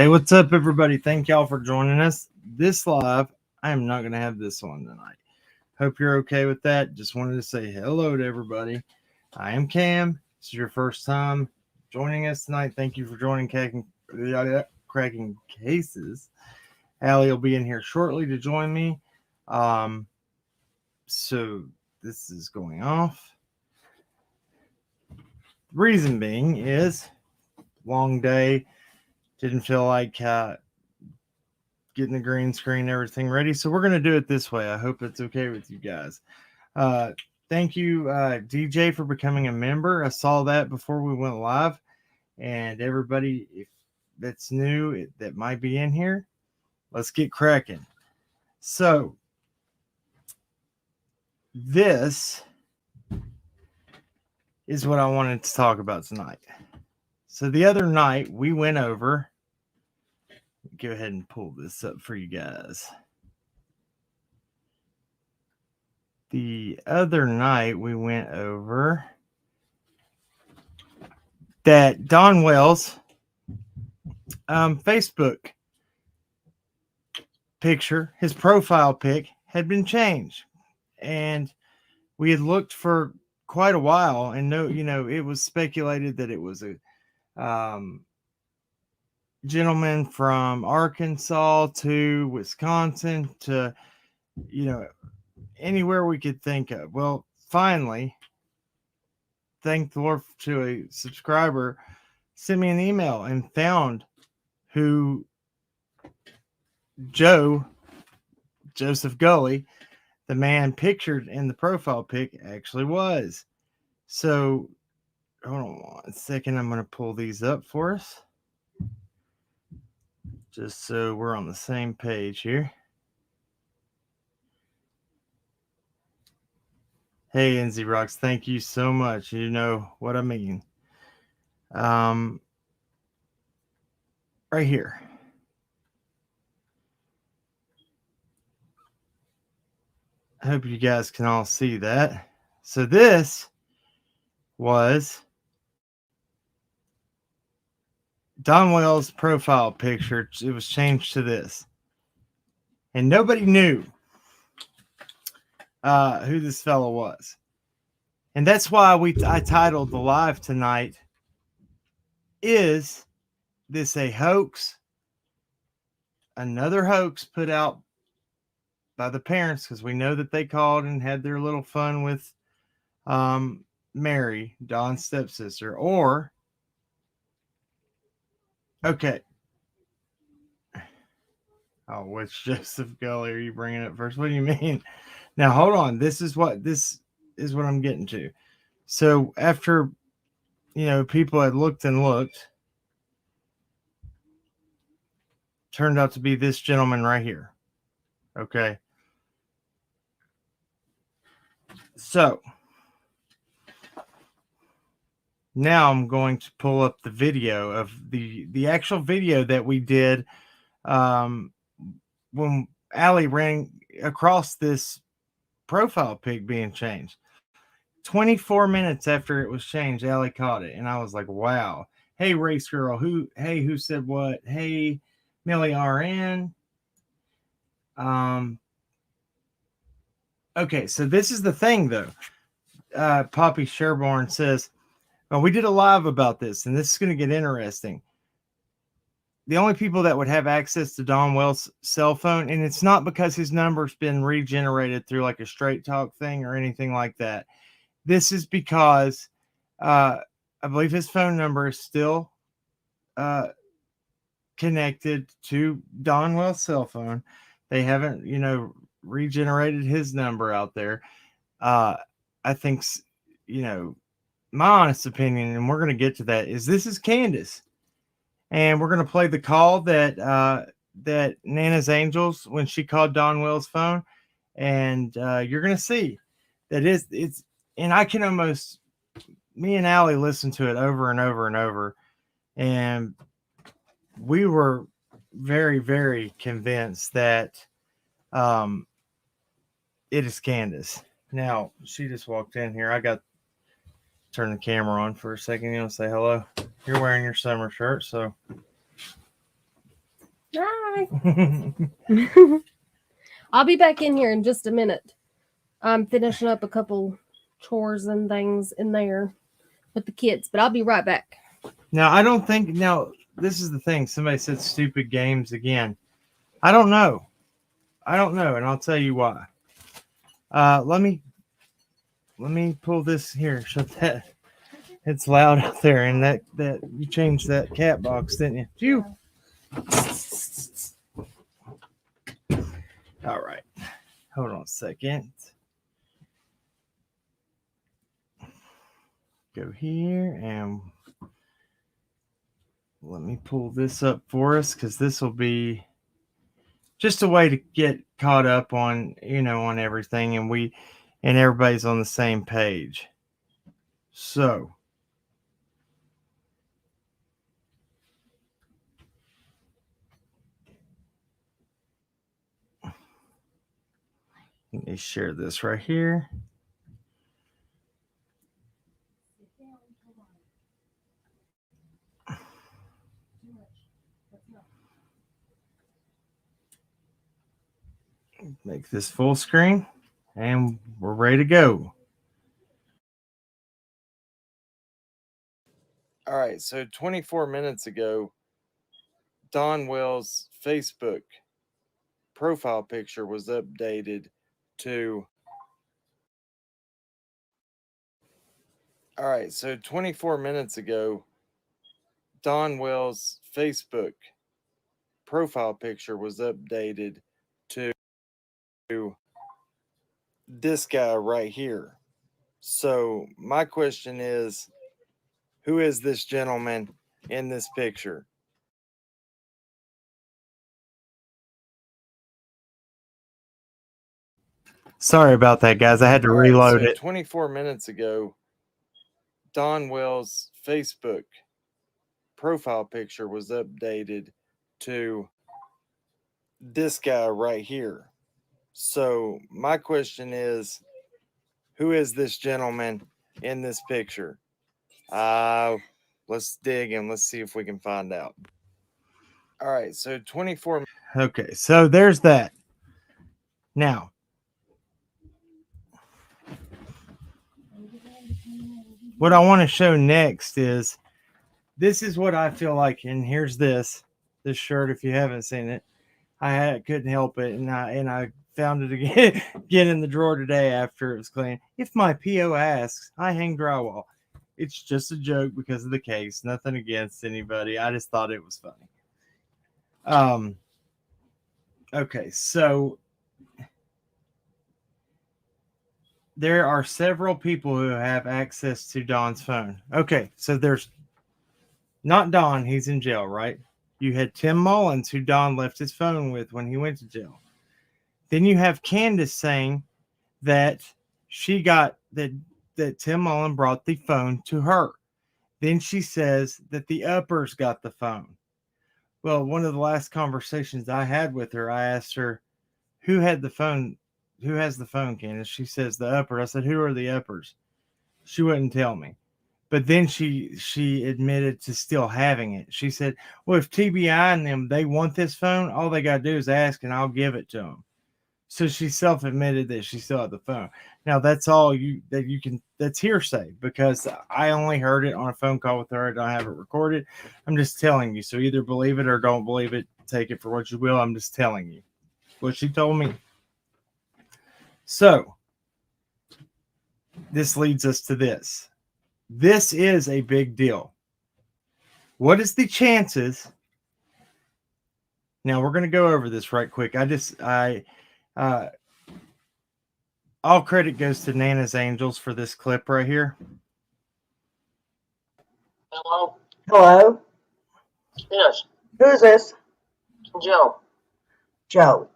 Hey, what's up, everybody? Thank y'all for joining us. This live, I am not going to have this on tonight. Hope you're okay with that. Just wanted to say hello to everybody. I am Cam. This is your first time joining us tonight. Thank you for joining Cracking Cases. Allie will be in here shortly to join me. So this is going off. The reason being is long day. Didn't feel like getting the green screen, everything ready. So we're going to do it this way. I hope it's okay with you guys. Thank you, DJ, for becoming a member. I saw that before we went live. And everybody, if that's new, that might be in here, let's get cracking. So this is what I wanted to talk about tonight. So the other night we went over, go ahead and pull this up for you guys. The other night we went over that Don Wells Facebook picture, his profile pic had been changed. And we had looked for quite a while and it was speculated that it was a gentleman from Arkansas to Wisconsin to, anywhere we could think of. Well, finally, thank the Lord, to a subscriber sent me an email and found who Joseph Gulley, the man pictured in the profile pic, actually was. So hold on one second. I'm going to pull these up for us, just so we're on the same page here. Hey, NZ Rocks, thank you so much. You know what I mean. Right here. I hope you guys can all see that. So this was Don Wells' profile picture. It was changed to this. And nobody knew who this fellow was. And that's why I titled the live tonight, Is This a Hoax? Another hoax put out by the parents, because we know that they called and had their little fun with Mary, Don's stepsister. Or, okay. Oh, which Joseph Gulley are you bringing up first? What do you mean? Now, hold on. This is what I'm getting to. So after, people had looked and looked, turned out to be this gentleman right here. Okay. So now I'm going to pull up the video of the actual video that we did when Allie ran across this profile pic being changed. 24 minutes after it was changed, Allie caught it, and I was like, wow. Hey, race girl, who said what? Hey, Millie RN. Okay, so this is the thing, though. Poppy Sherborne says, well, we did a live about this, and this is going to get interesting. The only people that would have access to Don Wells' cell phone, and it's not because his number's been regenerated through like a straight talk thing or anything like that. This is because I believe his phone number is still connected to Don Wells' cell phone. They haven't, regenerated his number out there. I think, my honest opinion, and we're going to get to that, is this is Candus. And we're going to play the call that that Nana's Angels, when she called Don Wells' phone. And you're going to see that it's, and I can almost, me and Allie listened to it over and over and over. And we were very, very convinced that it is Candus. Now, she just walked in here. I got to turn the camera on for a second. You want to say hello? You're wearing your summer shirt, so Hi. I'll be back in here in just a minute. I'm finishing up a couple chores and things in there with the kids, but I'll be right back. Now, I don't think. Now, this is the thing. Somebody said stupid games again. I don't know. I don't know, and I'll tell you why. Let me pull this here. Shut that. It's loud out there, and that you changed that cat box, didn't you? Phew. All right. Hold on a second. Go here and let me pull this up for us because this will be just a way to get caught up on on everything, and everybody's on the same page. So let me share this right here. Make this full screen, and we're ready to go. All right, so 24 minutes ago, Don Wells' Facebook profile picture was updated to. All right, so 24 minutes ago, Don Wells' Facebook profile picture was updated to this guy right here. So, my question is, who is this gentleman in this picture? Sorry about that, guys. I had to reload it. 24 minutes ago, Don Wells' Facebook profile picture was updated to this guy right here. So, my question is, who is this gentleman in this picture? Let's dig and let's see if we can find out. All right, so 24. Okay, so there's that. Now, what I want to show next is this is what I feel like, and here's this shirt. If you haven't seen it, couldn't help it, and I found it again again in the drawer today after it was clean. If my PO asks, I hang drywall. It's just a joke because of the case. Nothing against anybody. I just thought it was funny. Okay, so there are several people who have access to Don's phone. Okay, so there's not Don, he's in jail, right? You had Tim Mullins, who Don left his phone with when he went to jail. Then you have Candus saying that she got that Tim Mullen brought the phone to her. Then she says that the uppers got the phone. Well, one of the last conversations I had with her, I asked her, who had the phone? Who has the phone, Candace? She says the upper. I said, who are the uppers? She wouldn't tell me. But then she admitted to still having it. She said, well, if TBI and them, they want this phone, all they got to do is ask and I'll give it to them. So she self-admitted that she still had the phone. Now that's all you can. That's hearsay because I only heard it on a phone call with her. I don't have it recorded. I'm just telling you. So either believe it or don't believe it. Take it for what you will. I'm just telling you what she told me. So this leads us to this. This is a big deal. What is the chances? Now we're going to go over this right quick. All credit goes to Nana's Angels for this clip right here. Hello? Hello? Yes. Who is this? Joe. Joe.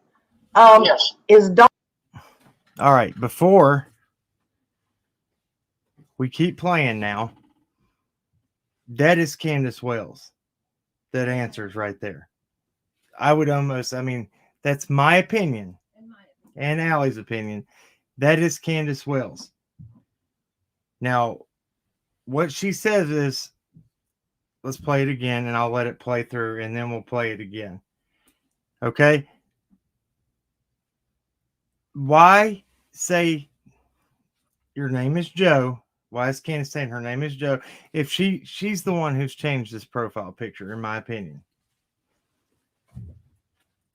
Yes. Is Don? All right, before we keep playing now, that is Candus Wells. That answers right there. That's my opinion and Allie's opinion. That is Candus Wells. Now, what she says is, let's play it again, and I'll let it play through, and then we'll play it again. Okay. Why say your name is Joe? Why is Candace saying her name is Joe? If she's the one who's changed this profile picture, in my opinion.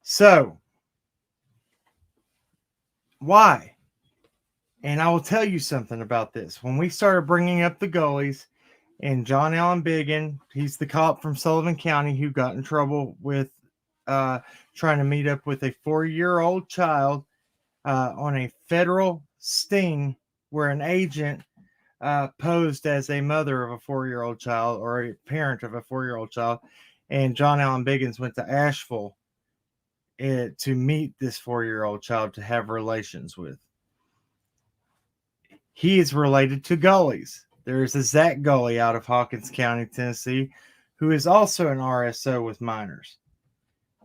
So why? And I will tell you something about this. When we started bringing up the Gulleys and John Allen Biggin, he's the cop from Sullivan County who got in trouble with trying to meet up with a 4-year-old child on a federal sting where an agent posed as a mother of a 4-year-old child or a parent of a 4-year-old child. And John Allen Biggins went to Asheville to meet this 4-year-old child to have relations with. He is related to Gulleys. There is a Zach Gulley out of Hawkins County, Tennessee, who is also an RSO with minors.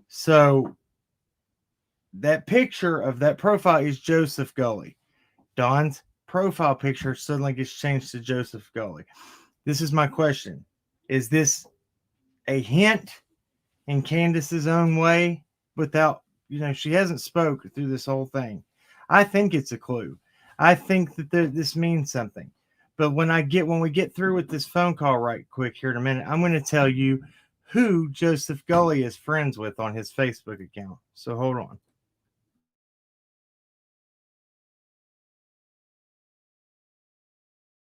So that picture of that profile is Joseph Gulley. Don's profile picture suddenly gets changed to Joseph Gulley. This is my question. Is this a hint in Candace's own way without, she hasn't spoke through this whole thing. I think it's a clue. I think that this means something. But when we get through with this phone call right quick here in a minute, I'm going to tell you who Joseph Gulley is friends with on his Facebook account. So hold on.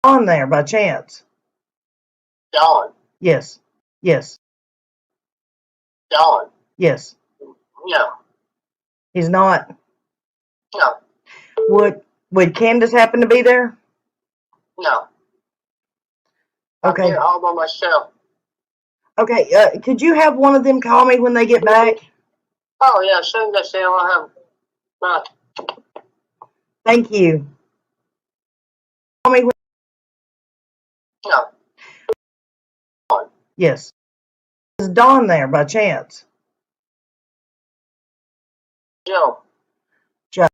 On there by chance? Don. Yes. Yes. Don. Yes. No. He's not. No. Would Candace happen to be there? No. Okay. I'm here all by myself. Okay. Could you have one of them call me when they get back? Oh, yeah. As soon as I say I'll have. Right. Thank you. Call me when. No. Yes. Is Dawn there by chance? Joe. Joe.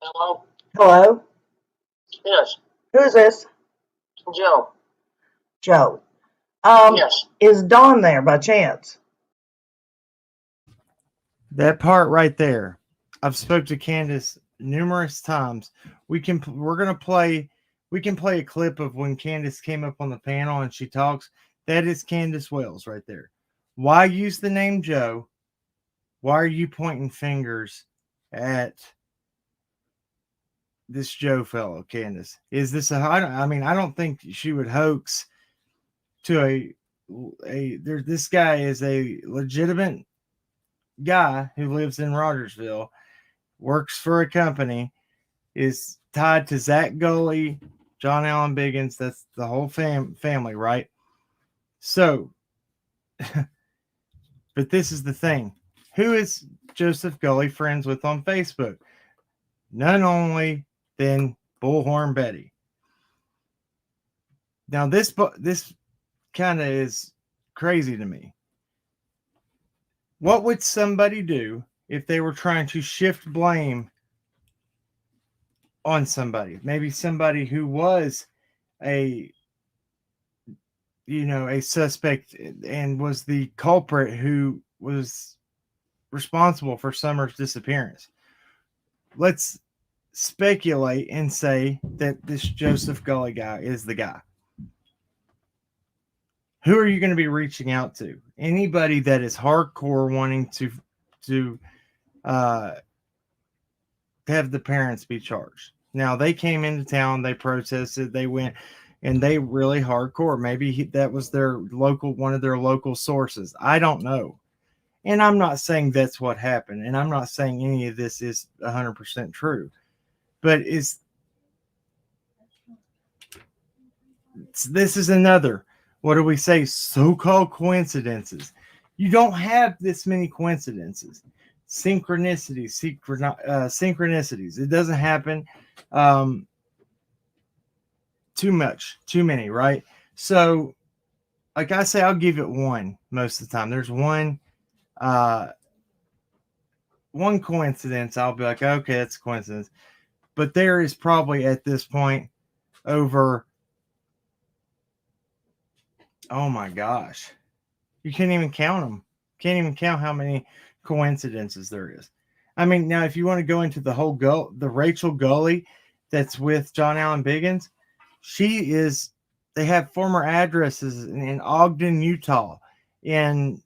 Hello? Hello? Yes. Who is this? Joe. Joe. Yes. Is Dawn there by chance? That part right there. I've spoke to Candace numerous times. We can play a clip of when Candace came up on the panel and she talks. That is Candus Wells right there. Why use the name Joe? Why are you pointing fingers at this Joe fellow, Candace? Is this I don't think she would hoax to this guy is a legitimate guy who lives in Rogersville, works for a company, is tied to Zach Gulley, John Allen Biggins. That's the whole family, right? So, but this is the thing. Who is Joseph Gulley friends with on Facebook? None only than Bullhorn Betty. Now, this kind of is crazy to me. What would somebody do if they were trying to shift blame on somebody? Maybe somebody who was a suspect and was the culprit who was responsible for Summer's disappearance. Let's speculate and say that this Joseph Gulley guy is the guy. Who are you going to be reaching out to? Anybody that is hardcore wanting to have the parents be charged. Now, they came into town, they protested, they went, and they really hardcore. Maybe that was one of their local sources. I don't know. And I'm not saying that's what happened. And I'm not saying any of this is 100% true. But this is another, what do we say, so-called coincidences. You don't have this many coincidences. Synchronicities. It doesn't happen too many, right? So, like I say, I'll give it one most of the time. There's one coincidence. I'll be like, okay, that's a coincidence. but there is probably at this point over, oh my gosh, you can't even count them. Can't even count how many coincidences there is. I mean, now if you want to go into the whole the Rachel Gulley that's with John Allen Biggins, they have former addresses in Ogden, Utah, in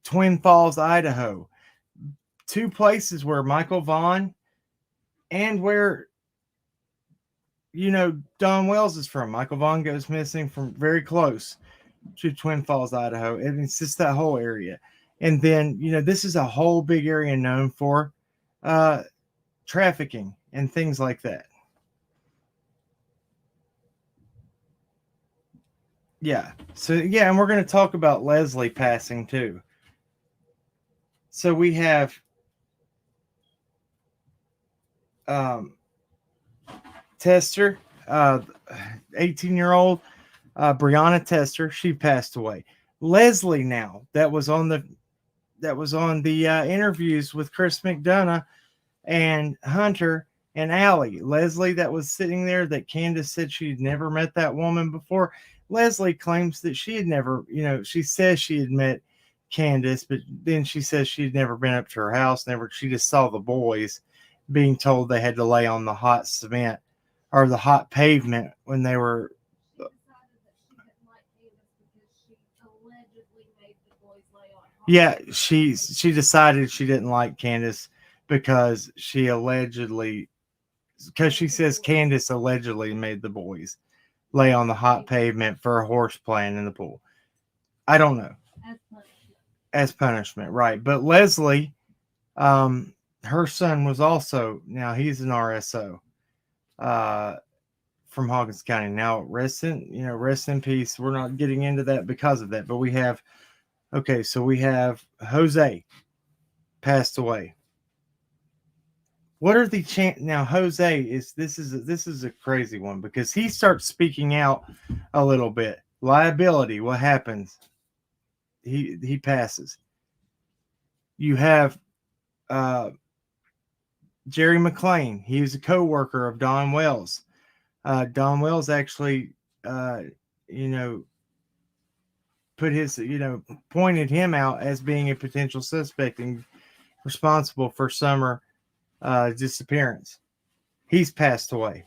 Twin Falls, Idaho, two places where Michael Vaughn and where, Don Wells is from. Michael Vaughn goes missing from very close to Twin Falls, Idaho. And it's just that whole area. And then, this is a whole big area known for trafficking and things like that. Yeah. So, yeah, and we're going to talk about Leslie passing too. So we have Tester, 18-year-old Breonna Tester. She passed away. Leslie, now that was on the interviews with Chris McDonough and Hunter and Allie. Leslie, that was sitting there, that Candus said she'd never met that woman before. Leslie claims that she had never, she says she had met Candus, but then she says she'd never been up to her house. She just saw the boys being told they had to lay on the hot cement or the hot pavement when they were. Yeah, she decided she didn't like Candus because she says Candus allegedly made the boys lay on the hot pavement for a horse playing in the pool. I don't know. As punishment, right? But Leslie, her son was also, now he's an RSO from Hawkins County. Now rest in peace. We're not getting into that because of that, but we have. Okay, so we have Jose passed away. What are the now? Jose this is a crazy one because he starts speaking out a little bit. Liability. What happens? He passes. You have Jerry McLean. He was a co-worker of Don Wells. Don Wells actually, pointed him out as being a potential suspect and responsible for Summer disappearance. He's passed away.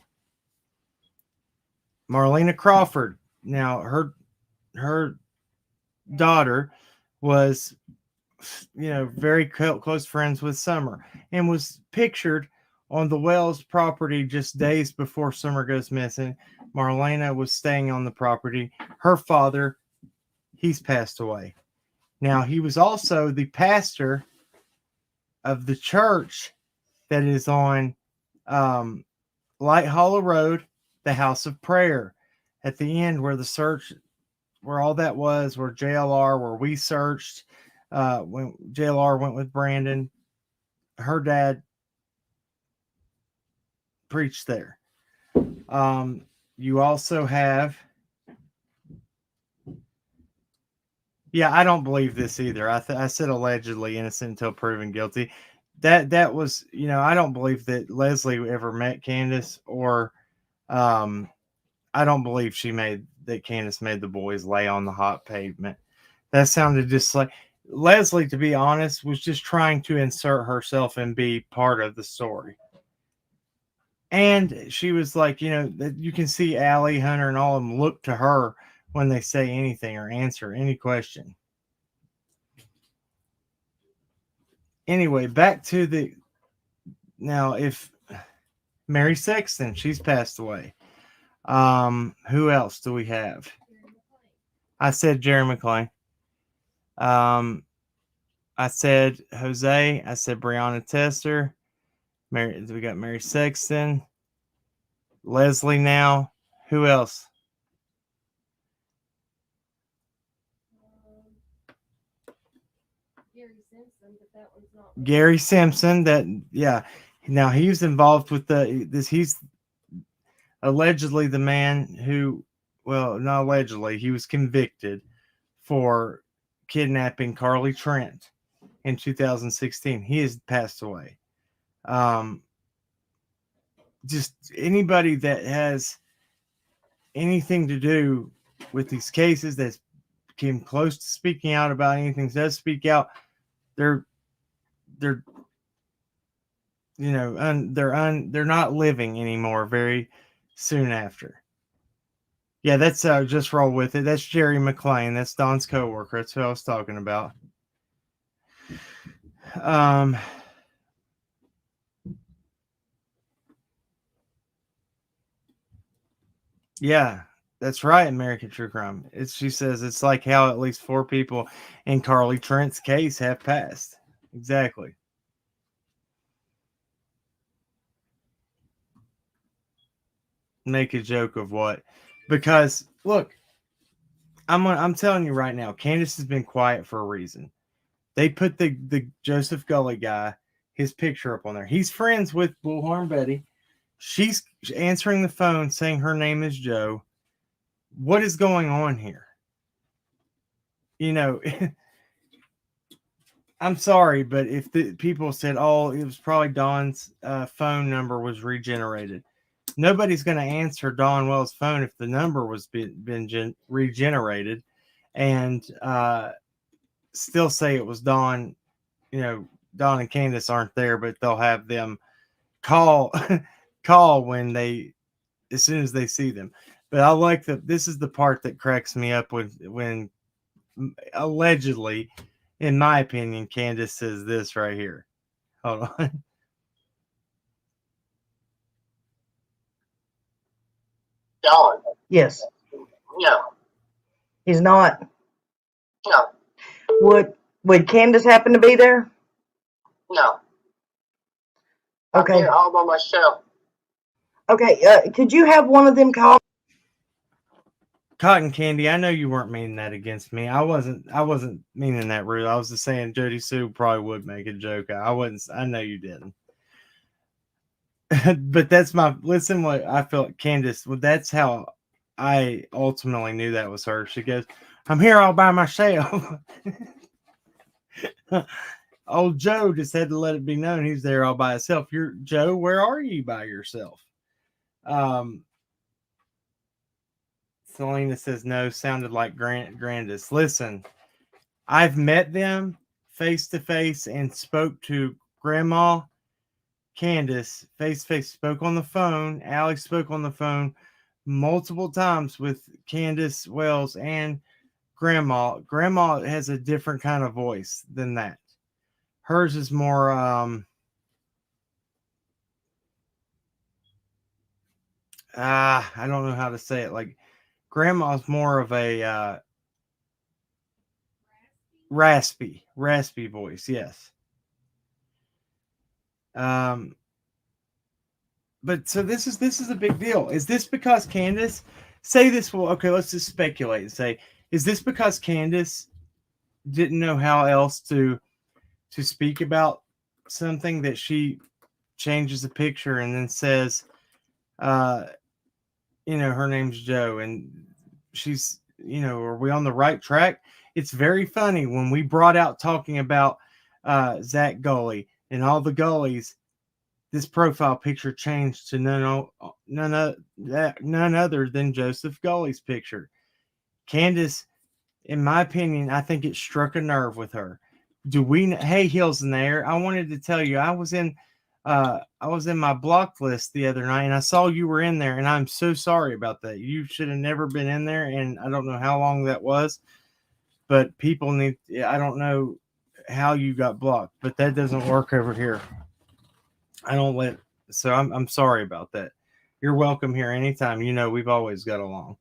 Marlena Crawford. Now her daughter was, very close friends with Summer and was pictured on the Wells property just days before Summer goes missing. Marlena was staying on the property. Her father, he's passed away. Now, he was also the pastor of the church that is on Light Hollow Road, the House of Prayer. At the end where all that was, where JLR, where we searched, when JLR went with Brandon, her dad preached there. You also have, I don't believe this either. I said allegedly innocent until proven guilty. That was, I don't believe that Leslie ever met Candus, or I don't believe that Candus made the boys lay on the hot pavement. That sounded just like Leslie, to be honest, was just trying to insert herself and be part of the story. And she was like, you can see Allie, Hunter, and all of them look to her when they say anything or answer any question. Anyway, back to now, if Mary Sexton, she's passed away. Who else do we have? I said Jerry McLean. I said Jose. I said Breonna Tester. We got Mary Sexton. Leslie now. Who else? Gary Simpson. Now he was involved with this. He's allegedly the man who, well, not allegedly, he was convicted for kidnapping Carly Trent in 2016. He has passed away. just anybody that has anything to do with these cases that came close to speaking out about anything does speak out, they're they're they're not living anymore very soon after. Yeah, that's just roll with it. That's Jerry McLean. That's Don's coworker. That's who I was talking about. Yeah, that's right, American True Crime. She says it's like how at least 4 people in Carly Trent's case have passed. Exactly. Make a joke of what? Because look, I'm telling you right now, Candus has been quiet for a reason. They put the Joseph Gulley guy, his picture up on there. He's friends with Bullhorn Betty. She's answering the phone saying her name is Joe. What is going on here? I'm sorry, but if the people said, "Oh, it was probably Don's phone number was regenerated," nobody's going to answer Don Wells' phone if the number was been regenerated, and still say it was Don. Don and Candace aren't there, but they'll have them call when as soon as they see them. But I like that. This is the part that cracks me up when allegedly, in my opinion, Candace says this right here. Hold on. Don. Yes. No. He's not. No. Would Candace happen to be there? No. Okay. I'm here all by myself. Okay. Could you have one of them call? Cotton Candy, I know you weren't meaning that against me. I wasn't meaning that rude. I was just saying Jody Sue probably would make a joke. I know you didn't. But that's listen what I felt, Candace. Well, that's how I ultimately knew that was her. She goes, "I'm here all by myself." Old Joe just had to let it be known he's there all by himself. Joe, where are you by yourself? Selena says no, sounded like Grandis. Listen, I've met them face to face and spoke to Grandma Candace face to face, spoke on the phone. Alex spoke on the phone multiple times with Candus Wells and Grandma. Grandma has a different kind of voice than that. Hers is more I don't know how to say it. Like Grandma's more of a raspy voice, yes. But so this is a big deal. Is this because Candace say this? Well, okay, let's just speculate and say, is this because Candace didn't know how else to speak about something that she changes the picture and then says, her name's Joe and she's, are we on the right track? It's very funny when we brought out talking about Zach Gulley and all the Gulleys. This profile picture changed to none other than Joseph Gulley's picture. Candace, in my opinion, I think it struck a nerve with her. Hey, Hills in there. I wanted to tell you, I was in my block list the other night and I saw you were in there and I'm so sorry about that. You should have never been in there and I don't know how long that was, but I don't know how you got blocked, but that doesn't work over here. So I'm sorry about that. You're welcome here anytime. We've always got along.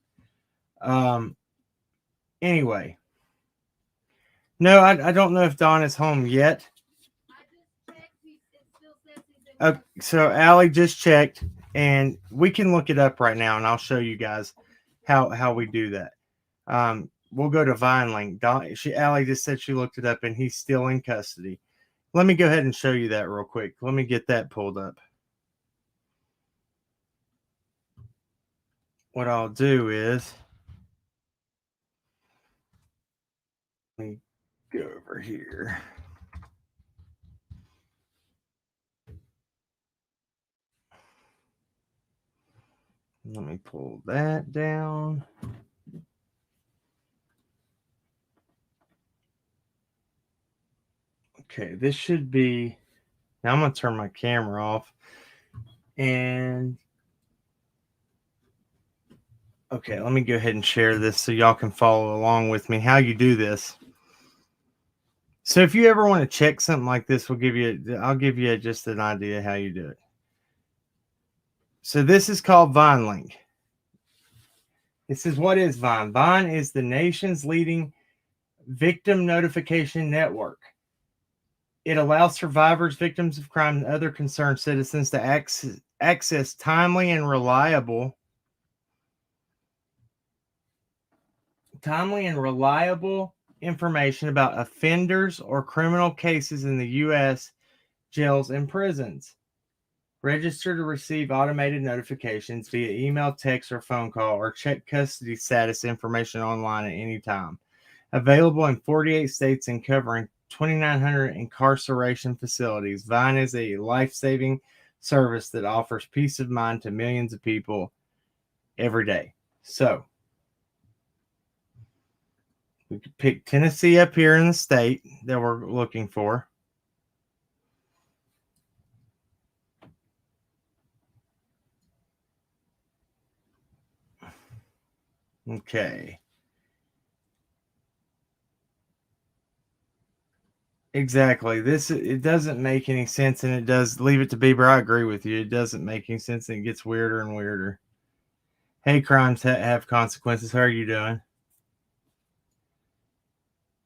Anyway. No, I don't know if Don is home yet. So Allie just checked and we can look it up right now and I'll show you guys how we do that. We'll go to VineLink. Allie just said she looked it up and he's still in custody. Let me go ahead and show you that real quick. Let me get that pulled up. What I'll do is let me go over here. Let me pull that down. Okay, this should be. Now I'm going to turn my camera off. And okay, let me go ahead and share this so y'all can follow along with me how you do this. So if you ever want to check something like this, I'll give you just an idea how you do it. So this is called VineLink. This is what is Vine. Vine is the nation's leading victim notification network. It allows survivors, victims of crime, and other concerned citizens to access timely and reliable information about offenders or criminal cases in the U.S. jails and prisons. Register to receive automated notifications via email, text, or phone call, or check custody status information online at any time. Available in 48 states and covering 2,900 incarceration facilities, Vine is a life-saving service that offers peace of mind to millions of people every day. So, we could pick Tennessee up here in the state that we're looking for. Okay. Exactly. It doesn't make any sense, and it does leave it to Bieber. I agree with you. It doesn't make any sense, and it gets weirder and weirder. Hey, crimes have consequences. How are you doing?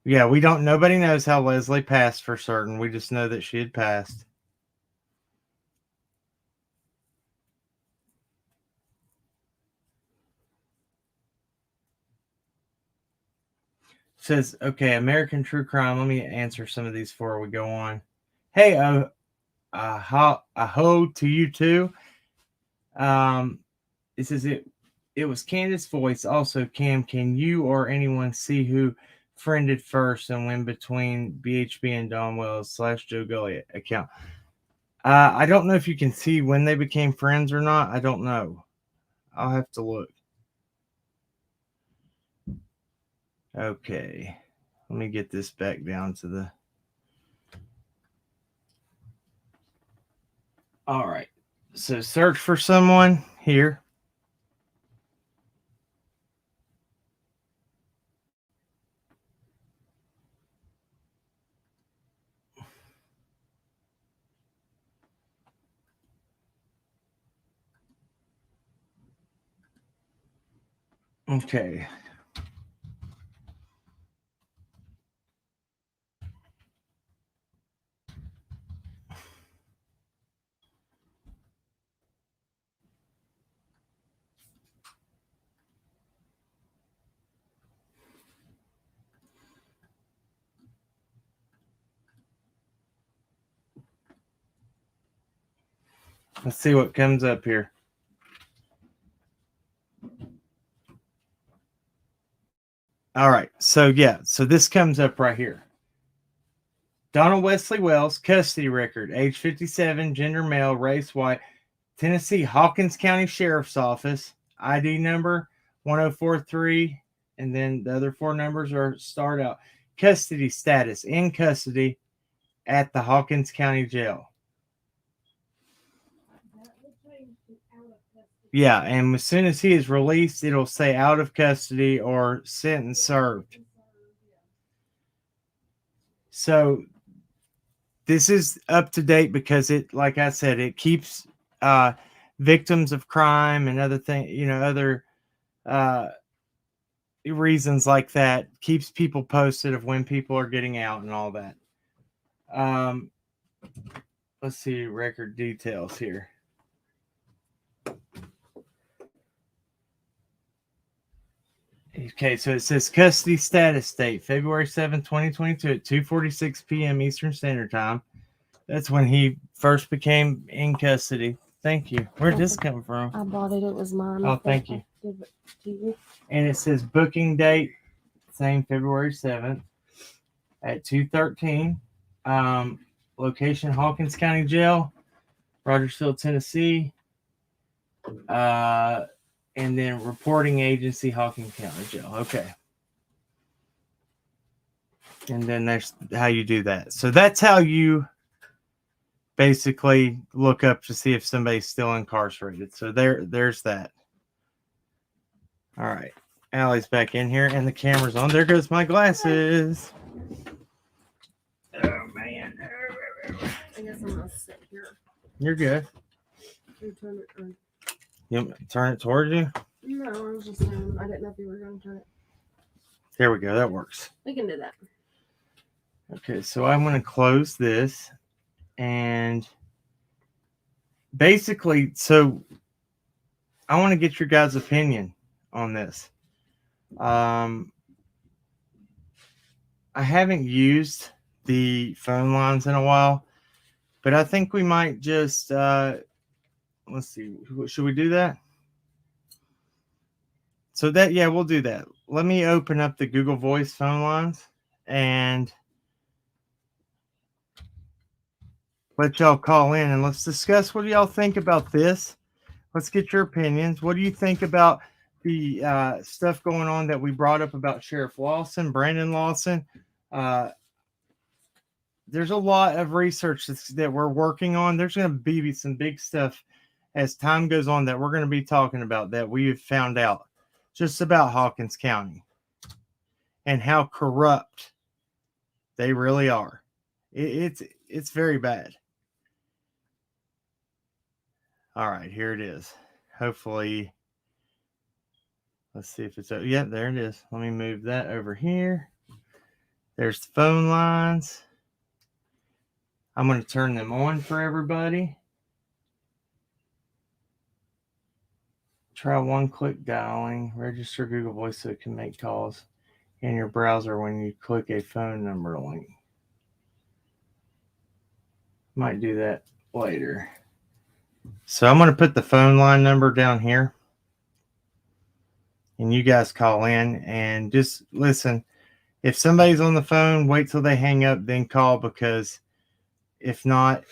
Yeah, nobody knows how Leslie passed for certain. We just know that she had passed. Says, okay, American True Crime. Let me answer some of these before we go on. Hey, ho to you too. It says it was Candus Voice. Also, Cam, can you or anyone see who friended first and went between BHB and Don Wells / Joe Gulley account? I don't know if you can see when they became friends or not. I don't know. I'll have to look. Okay. Let me get this back down to the... All right. So search for someone here. Okay. Let's see what comes up here. All right. So this comes up right here. Donald Wesley Wells, custody record, age 57, gender male, race white, Tennessee Hawkins County Sheriff's Office, ID number 1043, and then the other four numbers are start out. Custody status, in custody at the Hawkins County Jail. Yeah, and as soon as he is released, it'll say out of custody or sentence served. So this is up to date because it, like I said, it keeps victims of crime and other things, other reasons like that, keeps people posted of when people are getting out and all that. Let's see record details here. Okay, so it says custody status date, February 7, 2022 at 2:46 p.m. Eastern Standard Time. That's when he first became in custody. Thank you. Where'd this come from? I bought it. It was mine. Oh, thank you. Give it to you. And it says booking date, same February 7th at 2:13. Location, Hawkins County Jail, Rogersville, Tennessee. And then reporting agency, Hawkins County Jail. Okay. And then there's how you do that. So that's how you basically look up to see if somebody's still incarcerated. So there's that. All right. Allie's back in here and the camera's on. There goes my glasses. Oh, man. I guess I'm going to sit here. You're good. Turn it on. You turn it towards you? No, I was just saying, I didn't know if you were going to turn it. There we go. That works. We can do that. Okay, so I'm going to close this. And basically, so I want to get your guys' opinion on this. I haven't used the phone lines in a while, but I think we might just, let's see, should we do that? So that, yeah, we'll do that. Let me open up the Google Voice phone lines and let y'all call in and let's discuss what do y'all think about this. Let's get your opinions. What do you think about the stuff going on that we brought up about Sheriff Lawson, Brandon Lawson? There's a lot of research that we're working on. There's going to be some big stuff as time goes on that we're going to be talking about that we have found out just about Hawkins County and how corrupt they really are. It's very bad. All right, here it is. Hopefully, let's see if it's, yeah, there it is. Let me move that over here. There's the phone lines. I'm going to turn them on for everybody. Try one-click dialing. Register Google Voice so it can make calls in your browser when you click a phone number link. Might do that later. So I'm going to put the phone line number down here. And you guys call in and just listen. If somebody's on the phone, wait till they hang up, then call, because if not,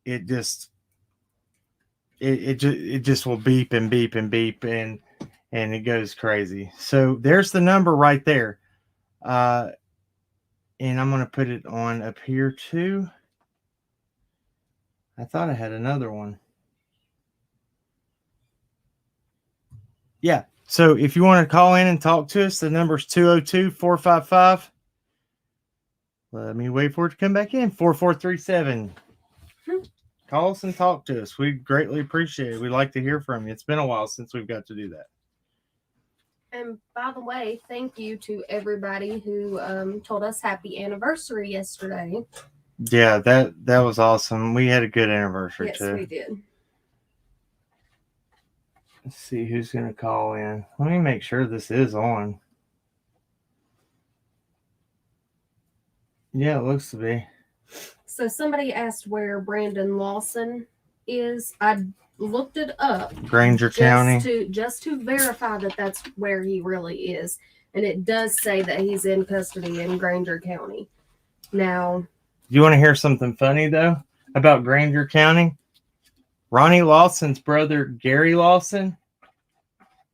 it just will beep and beep and beep and it goes crazy. So there's the number right there. And I'm going to put it on up here too. I thought I had another one. Yeah. So if you want to call in and talk to us, the number is 202-455. Let me wait for it to come back in. 4437. Call us and talk to us. We greatly appreciate it. We'd like to hear from you. It's been a while since we've got to do that. And by the way, thank you to everybody who told us happy anniversary yesterday. Yeah, that was awesome. We had a good anniversary too. Yes, we did. Let's see who's going to call in. Let me make sure this is on. Yeah, it looks to be. So somebody asked where Brandon Lawson is. I looked it up. Granger County. Just to verify that that's where he really is. And it does say that he's in custody in Granger County. Now, you want to hear something funny, though, about Granger County? Ronnie Lawson's brother, Gary Lawson,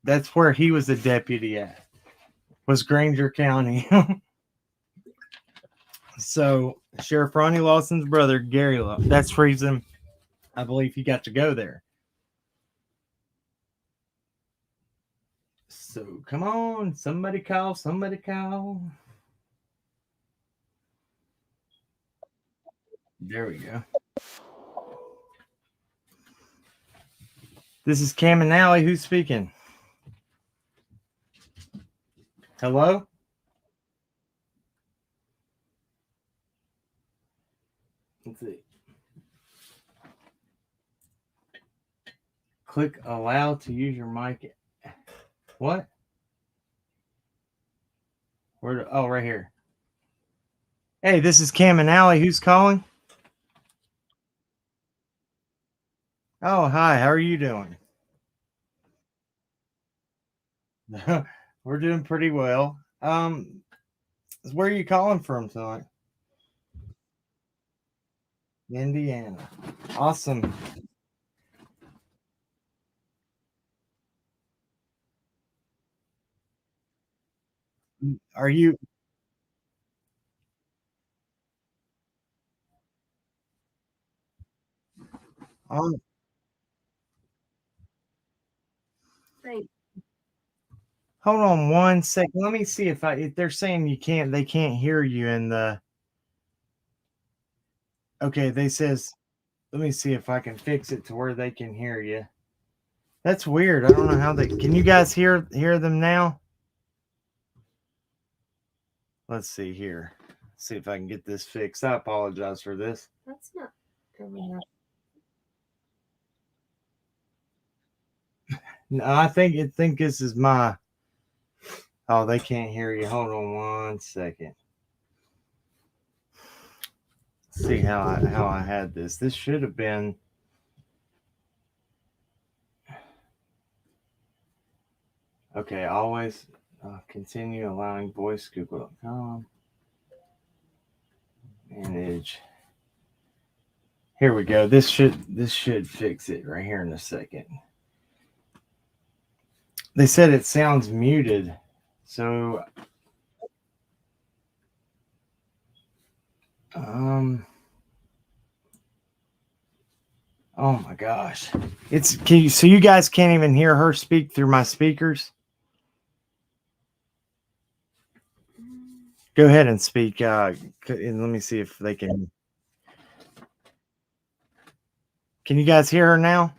that's where he was a deputy at, was Granger County. So, Sheriff Ronnie Lawson's brother, Gary Lawson, that's the reason I believe he got to go there. So, come on, somebody call, somebody call. There we go. This is Cam and Allie. Who's speaking? Hello? Let's see. Click allow to use your mic. What? Oh, right here. Hey, this is Cam and Allie. Who's calling? Oh, hi. How are you doing? We're doing pretty well. Where are you calling from tonight? Indiana. Awesome. Are you? Um, Thank hold on one second. Let me see if they're saying you can't. They can't hear you in the. Okay, they says. Let me see if I can fix it to where they can hear you. That's weird. I don't know how they. Can you guys hear them now? Let's see here. See if I can get this fixed. I apologize for this. That's not coming up. No, I think this is my. Oh, they can't hear you. Hold on one second. See how I had this. This should have been. Okay, always continue allowing voice Google.com. Manage. Here we go. This should fix it right here in a second. They said it sounds muted. So oh my gosh. So you guys can't even hear her speak through my speakers? Go ahead and speak. And let me see if they can. Can you guys hear her now?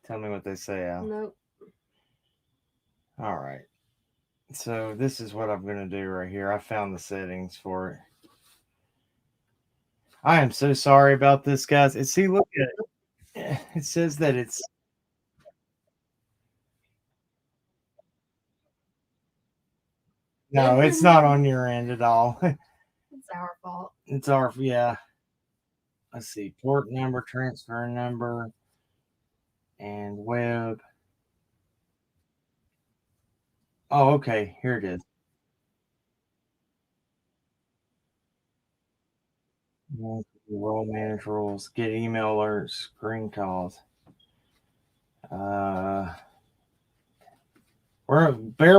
Tell me what they say, Al. Nope. All right. So this is what I'm going to do right here. I found the settings for it. I am so sorry about this, guys. See, look at it. It says that it's. No, it's not on your end at all. It's our fault. It's our, yeah. Let's see. Port number, transfer number, and web. Oh, okay. Here it is. Role manage rules. Get email alerts, screen calls. Bear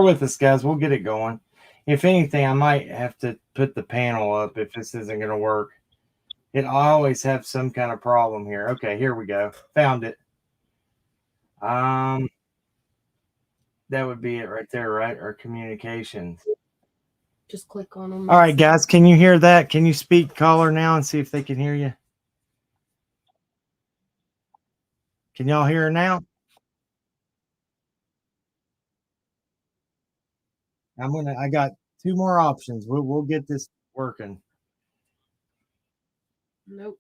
with us, guys. We'll get it going. If anything, I might have to put the panel up if this isn't going to work. I always have some kind of problem here. Okay, here we go. Found it. That would be it right there, right? Or communications. Just click on them. All right, guys. Can you hear that? Can you speak caller now and see if they can hear you? Can y'all hear her now? I got two more options. We'll get this working. Nope.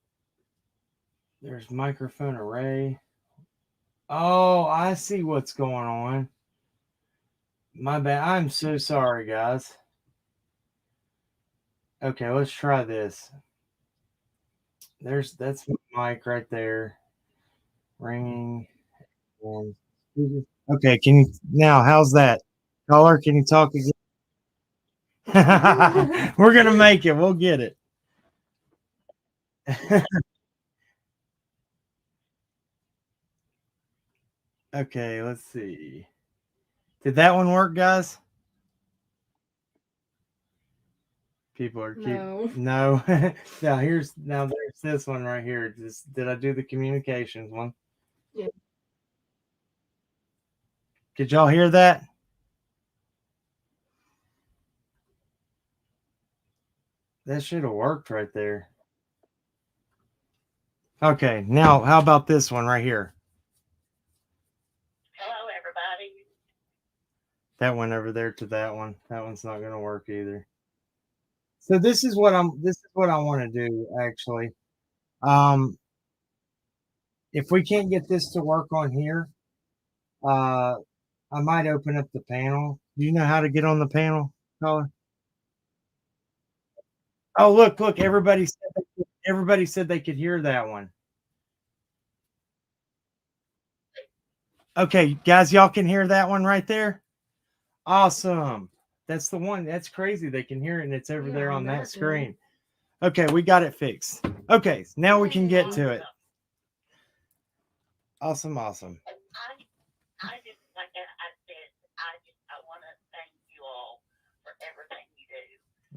There's microphone array. Oh, I see what's going on. My bad. I'm so sorry, guys. Okay, let's try this. That's my mic right there. Ringing. Okay, how's that? Caller, can you talk again? We're gonna make it. We'll get it. Okay, let's see. Did that one work, guys? People are cute. No. No. There's this one right here. Did I do the communications one? Yeah. Did y'all hear that? That should have worked right there. Okay, now how about this one right here? Hello, everybody. That went over there to that one. That one's not going to work either. So this is what I want to do actually. If we can't get this to work on here, I might open up the panel. Do you know how to get on the panel, caller? Oh, look! Everybody said they could hear that one. Okay, guys, y'all can hear that one right there. Awesome. That's the one. That's crazy. They can hear it, and it's over there on that screen. Okay, we got it fixed. Okay, now we can get to it. Awesome. I just like I said, I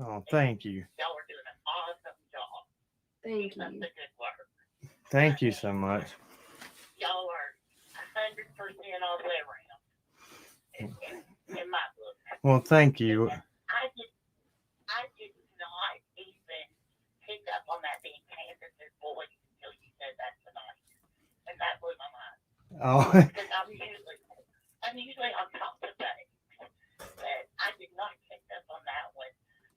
Oh, thank you. Y'all are doing an awesome job. Thank Keep up you. the good work. Thank you so much. Y'all are 100% all the way around. In my book. Well, thank you. I did not even pick up on that being Candus's voice until you said that tonight. And that blew my mind. Oh, Because I'm usually on top of things. But I did not pick up on that one.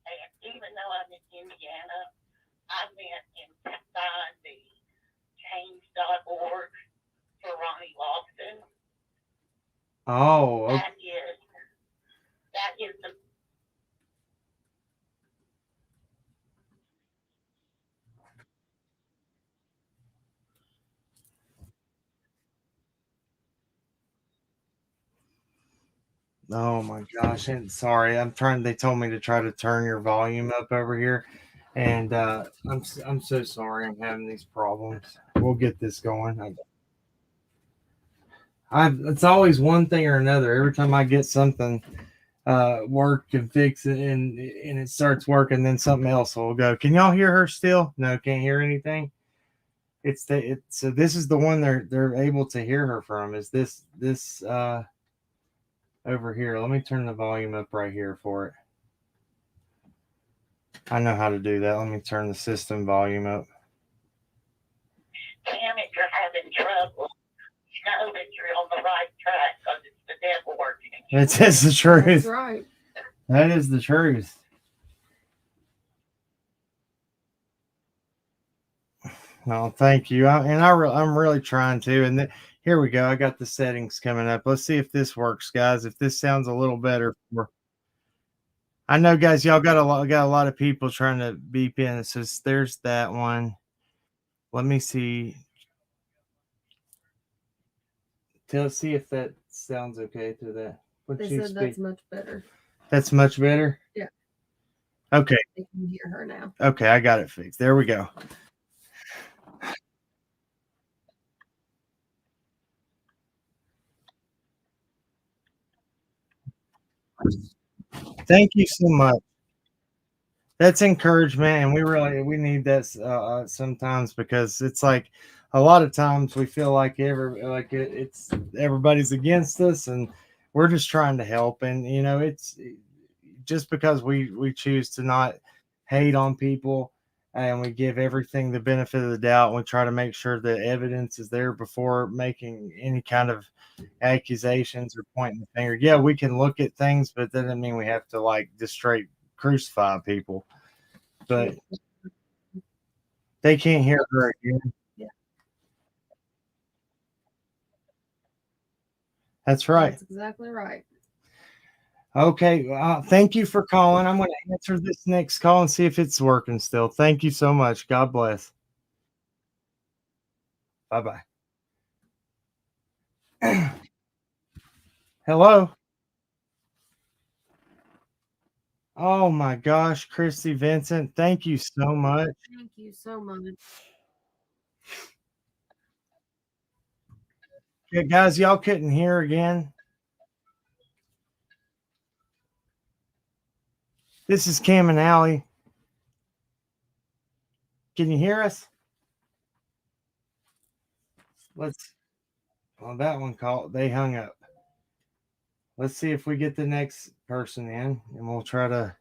And even though I'm in Indiana, I went and signed the change.org for Ronnie Lawson. oh, okay. That is the Oh my gosh. And sorry, they told me to try to turn your volume up over here. And I'm so sorry I'm having these problems. We'll get this going. It's always one thing or another. Every time I get something work and fix it and it starts working, then something else will go. Can y'all hear her still? No, can't hear anything. So this is the one they're able to hear her from. Is this over here? Let me turn the volume up right here for it. I know how to do that. Let me turn the system volume up. damn it, you're having trouble. You know that you're on the right track because it's the devil working. That's the truth. That's right. That is the truth. No, thank you. I'm really trying to. And here we go. I got the settings coming up. Let's see if this works, guys. If this sounds a little better. I know, guys. Y'all got a lot of people trying to beep in. So there's that one. Let me see. See if that sounds okay to that. They said that's much better. That's much better? Yeah. Okay. They can hear her now. Okay, I got it fixed. There we go. Thank you so much. That's encouragement, and we need that sometimes, because it's like a lot of times we feel like it's everybody's against us, and we're just trying to help. And it's just because we choose to not hate on people, and we give everything the benefit of the doubt, and we try to make sure the evidence is there before making any kind of accusations or pointing the finger. Yeah, we can look at things, but that doesn't mean we have to just straight crucify people. But they can't hear her again. Yeah. That's right. That's exactly right. Okay. Thank you for calling. I'm going to answer this next call and see if it's working still. Thank you so much. God bless. Bye-bye. Hello. Oh my gosh, Christy Vincent, thank you so much. Thank you so much. Yeah, guys, y'all couldn't hear again. This is Cam and Allie. Can you hear us? That one called. They hung up. Let's see if we get the next person in, and we'll try to.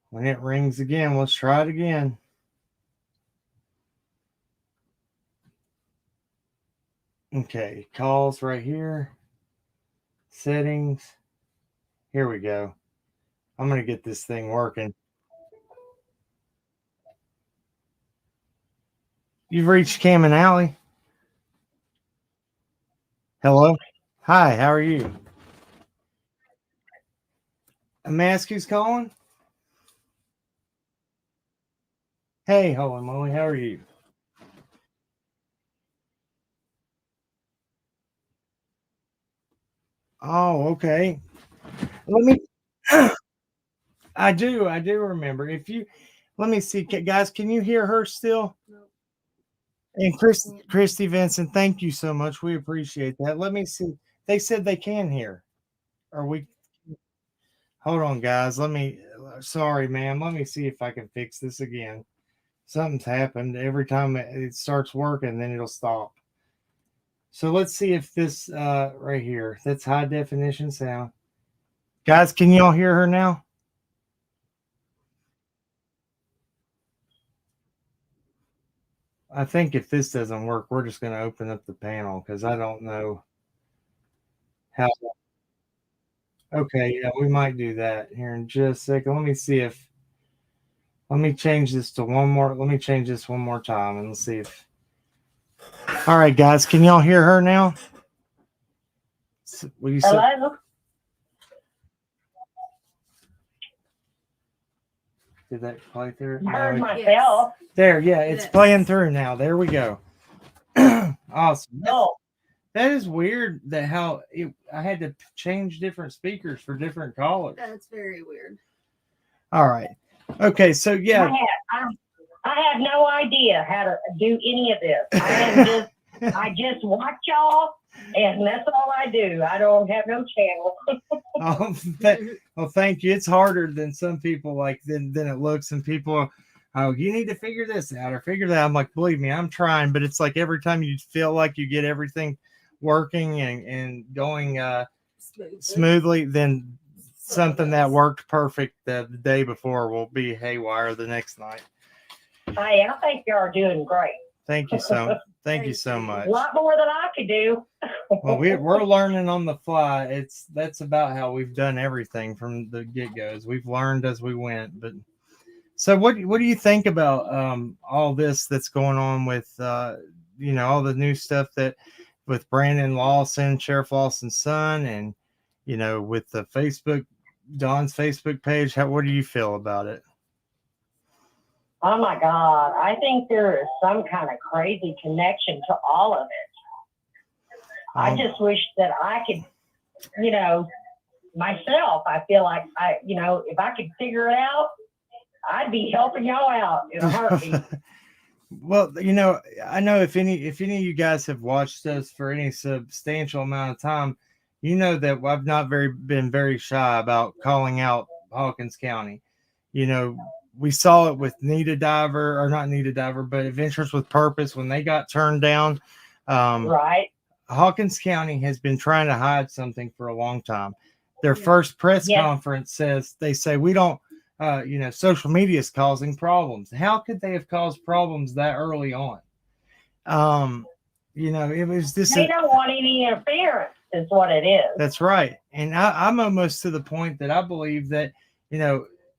When it rings again, let's try it again. Okay, calls right here. Settings. Here we go. I'm going to get this thing working. You've reached Cam and Allie. Hello. Hi, how are you? May I ask who's calling? Hey, holy moly, how are you? Oh, okay. Let me. I do remember. Let me see, guys. Can you hear her still? No. And Christy Vincent, thank you so much. We appreciate that. Let me see. They said they can hear. Are we? Hold on, guys. sorry, ma'am. Let me see if I can fix this again. Something's happened. Every time it starts working, then it'll stop. So let's see if this right here, that's high definition sound. Guys, can y'all hear her now? I think if this doesn't work, we're just going to open up the panel because I don't know how. Okay, yeah, we might do that here in just a second. Let me see if, let me change this to one more. Let me change this one more time and let's see if. All right, guys, can y'all hear her now? What you say? Hello? Did that play through? I heard No, myself. there, yeah, it's Yes. playing through now. There we go. Awesome. Oh, That is weird that how I had to change different speakers for different callers. That's very weird. All right. Okay, so yeah. I have no idea how to do any of this. I just watch y'all, and that's all I do. I don't have no channel. Well, thank you. It's harder than some people than it looks, and people, oh, you need to figure this out or figure that out. I'm like, believe me, I'm trying, but it's like every time you feel like you get everything working and going smoothly, then something that worked perfect the day before will be haywire the next night. Hey, I think y'all are doing great. Thank you so much. A lot more than I could do. Well, we're learning on the fly. That's about how we've done everything from the get-goes. We've learned as we went. But so what do you think about all this that's going on with all the new stuff that with Brandon Lawson, Sheriff Lawson's son, and with the Don's Facebook page? What do you feel about it? Oh my God. I think there is some kind of crazy connection to all of it. I just wish that I could, myself, I feel like if I could figure it out, I'd be helping y'all out in a heartbeat. Well, I know if any of you guys have watched us for any substantial amount of time, you know that I've not been very shy about calling out Hawkins County. We saw it with not Nita Diver, but Adventures with Purpose when they got turned down. Right. Hawkins County has been trying to hide something for a long time. Their first press conference they say we don't, social media is causing problems. How could they have caused problems that early on? It was this. They don't want any interference, is what it is. That's right. And I'm almost to the point that I believe that,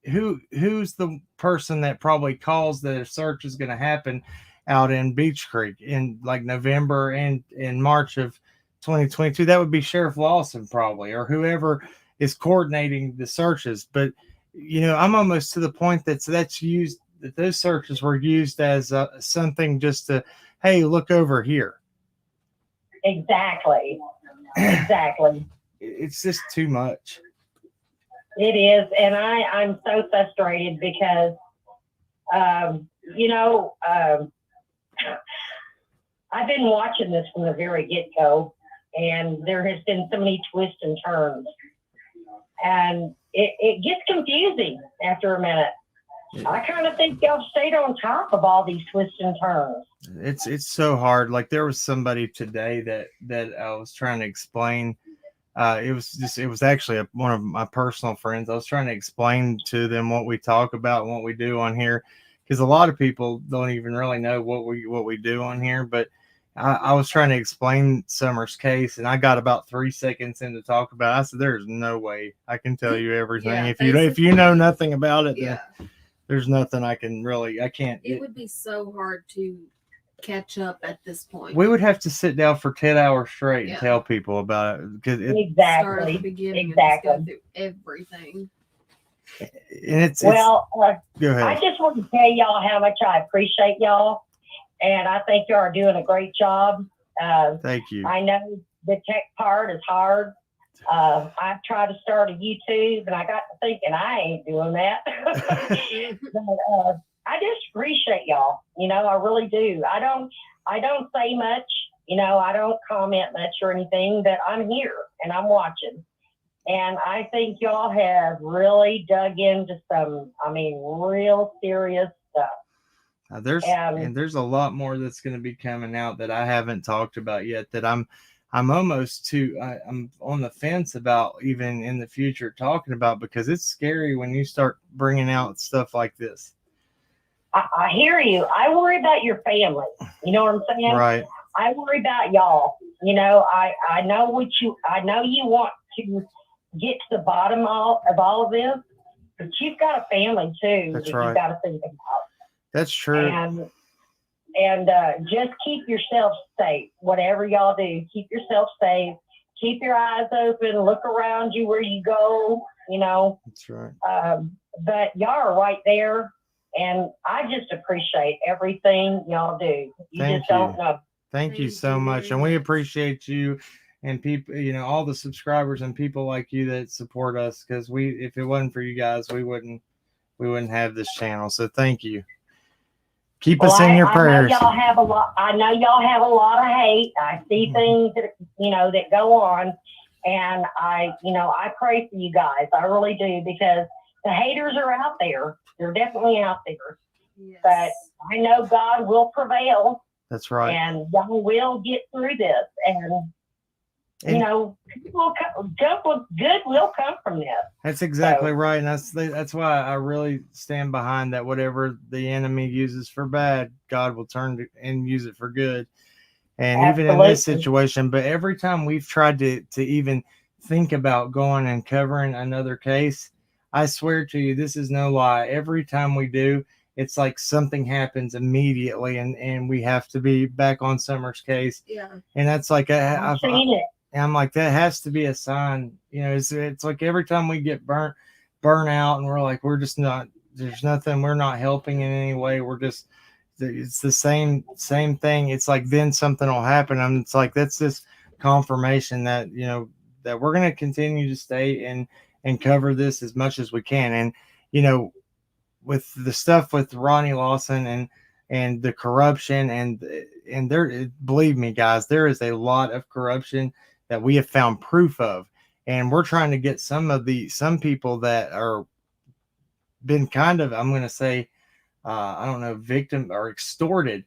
who's the person that probably calls that a search is going to happen out in Beach Creek in like November and in March of 2022. That would be Sheriff Lawson probably, or whoever is coordinating the searches. But I'm almost to the point that those searches were used as something just to, hey, look over here. Exactly. It's just too much. It is, and I'm so frustrated because, I've been watching this from the very get-go, and there has been so many twists and turns, and it gets confusing after a minute. I kind of think y'all stayed on top of all these twists and turns. It's so hard. Like there was somebody today that I was trying to explain. It was actually one of my personal friends. I was trying to explain to them what we talk about and what we do on here, because a lot of people don't even really know what we do on here. But I was trying to explain Summer's case, and I got about 3 seconds in to talk about it. I said, "There's no way I can tell you everything. Yeah, if you know nothing about it, Yeah. then there's nothing I can't. It would be so hard to catch up at this point. We would have to sit down for 10 hours straight and Yeah. tell people about it because Start at the Exactly. beginning and just go through everything. Well, go ahead. I just want to tell y'all how much I appreciate y'all, and I think y'all are doing a great job. Thank you. I know the tech part is hard. I've tried to start a YouTube, and I got to thinking I ain't doing that. But, I just appreciate y'all. I really do. I don't say much. I don't comment much or anything, but I'm here and I'm watching. And I think y'all have really dug into some, real serious stuff. There's a lot more that's going to be coming out that I haven't talked about yet, that I'm almost I'm on the fence about even in the future talking about, because it's scary when you start bringing out stuff like this. I hear you. I worry about your family. You know what I'm saying? Right. I worry about y'all. You know, I know you want to get to the bottom of all of this, but you've got a family too. That's that right. You've got to think about. That's true. And just keep yourself safe. Whatever y'all do, keep yourself safe. Keep your eyes open. Look around you where you go. You know. That's right. But y'all are right there, and I just appreciate everything y'all do. Thank just don't know. Thank you so much, and we appreciate you and people. You know, all the subscribers and people like you that support us. Because if it wasn't for you guys, we wouldn't have this channel. So thank you. Keep us in your prayers. I know y'all have a lot of hate. I see things that go on, and I pray for you guys. I really do, because the haters are out there. They're definitely out there. Yes. But I know God will prevail. That's right. And y'all will get through this, and good will come from this. That's exactly right, and that's why I really stand behind that. Whatever the enemy uses for bad, God will turn and use it for good. And Absolutely. Even in this situation, but every time we've tried to even think about going and covering another case, I swear to you, this is no lie. Every time we do, it's like something happens immediately, and we have to be back on Summer's case. Yeah. And that's like I've seen it. And I'm like, that has to be a sign. You know, it's like every time we get burnt out, and we're like, we're just not. There's nothing. We're not helping in any way. We're just. It's the same thing. It's like then something will happen. And it's like that's this confirmation that that we're gonna continue to stay and cover this as much as we can. And with the stuff with Ronnie Lawson and the corruption and there, believe me, guys, there is a lot of corruption that we have found proof of, and we're trying to get some people that are been kind of, I'm going to say, I don't know, victim or extorted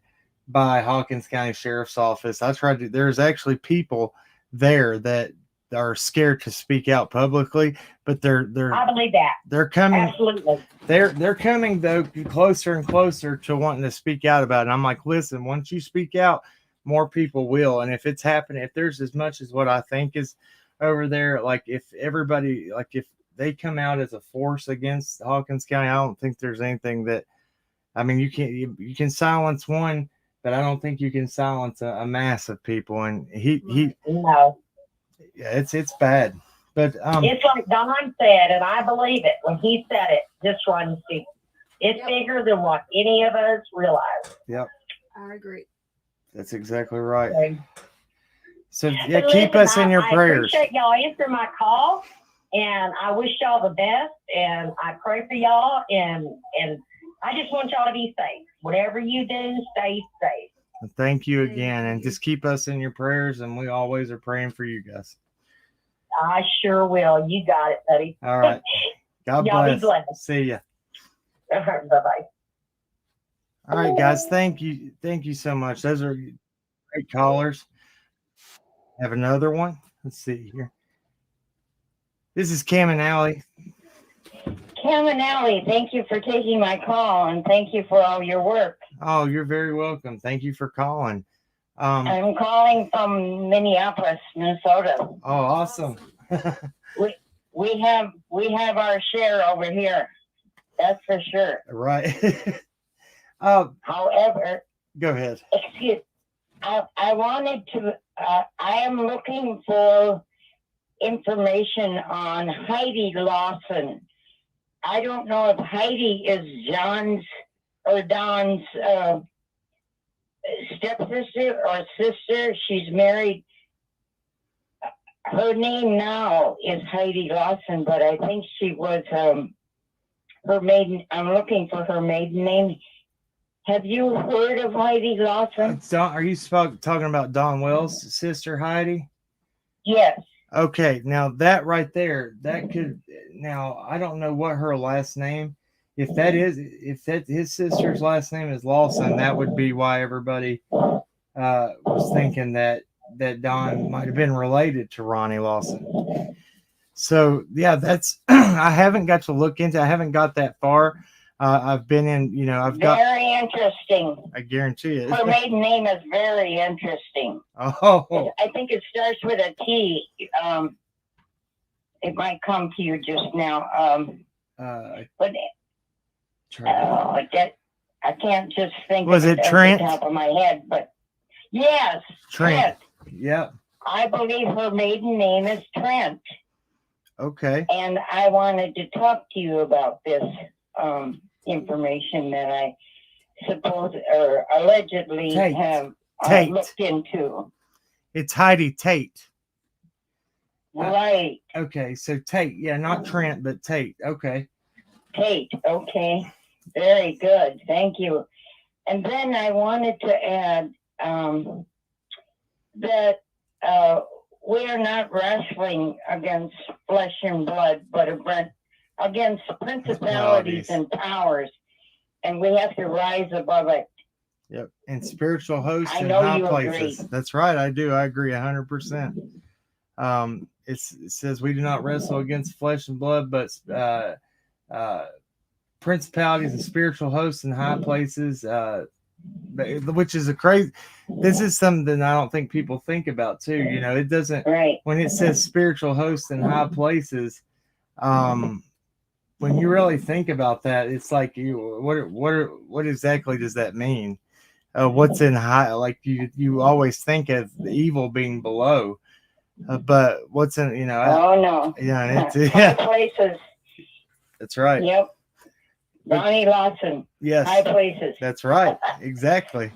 by Hawkins County Sheriff's Office. There's actually people there that are scared to speak out publicly, but they're I believe that they're coming. Absolutely. They're coming though closer and closer to wanting to speak out about it. And I'm like, listen, once you speak out, more people will. And if it's happening, if there's as much as what I think is over there, like if everybody, like if they come out as a force against Hawkins County, I don't think there's anything that, I mean, you can silence one, but I don't think you can silence a mass of people. And no. Yeah, it's bad. But it's like Don said, and I believe it when he said it, this runs deep. It's bigger than what any of us realize. Yep. I agree. That's exactly right. Okay. So yeah, keep us in your prayers. I appreciate y'all answering my call, and I wish y'all the best, and I pray for y'all, and I just want y'all to be safe. Whatever you do, stay safe. Thank you again, and just keep us in your prayers, and we always are praying for you guys. I sure will. You got it, buddy. All right. God y'all bless. Be blessed. See ya. Bye-bye. All right, guys. Thank you. Thank you so much. Those are great callers. Have another one. Let's see here. This is Cam and Allie. Cam and Allie, thank you for taking my call, and thank you for all your work. Oh, you're very welcome. Thank you for calling. I'm calling from Minneapolis, Minnesota. Oh, awesome. we have our share over here. That's for sure. Right. However, go ahead. Excuse. I wanted to. I am looking for information on Heidi Lawson. I don't know if Heidi is John's or Don's stepsister or sister. She's married. Her name now is Heidi Lawson, but I think she was her maiden. I'm looking for her maiden name. Have you heard of Heidi Lawson? Are you talking about Don Wells' sister, Heidi? Yes. Okay, now that right there, that could. Now I don't know what her last name. If that his sister's last name is Lawson, that would be why everybody was thinking that Don might have been related to Ronnie Lawson. So yeah, that's I haven't got to look into. I haven't got that far. I've been in. I've got. Very interesting. I guarantee it. Her maiden name is very interesting. Oh, I think it starts with a T. It might come to you just now. But I can't just think. Was of it Trent? Off the top of my head, but yes, Trent. Yep. I believe her maiden name is Trent. Okay. And I wanted to talk to you about this information that I suppose or allegedly Tate. have Tate. looked into. It's Heidi Tate. Right. Okay, so Tate. Yeah, not Trent, but Tate. Okay. Tate. Okay. Very good. Thank you. And then I wanted to add that we are not wrestling against flesh and blood, but against principalities and powers, and we have to rise above it. Yep. And spiritual hosts I in know high you places. agree. That's right. I do. I agree 100%. It says we do not wrestle against flesh and blood, but principalities and spiritual hosts in high places, which is a crazy. This is something I don't think people think about too. It doesn't. Right. When it says spiritual hosts in high places, when you really think about that, it's like what exactly does that mean? What's in high? Like you always think of the evil being below, but what's in Oh no. Yeah, High places. That's right. Yep. Ronnie Lawson. Yes. High places. That's right. Exactly.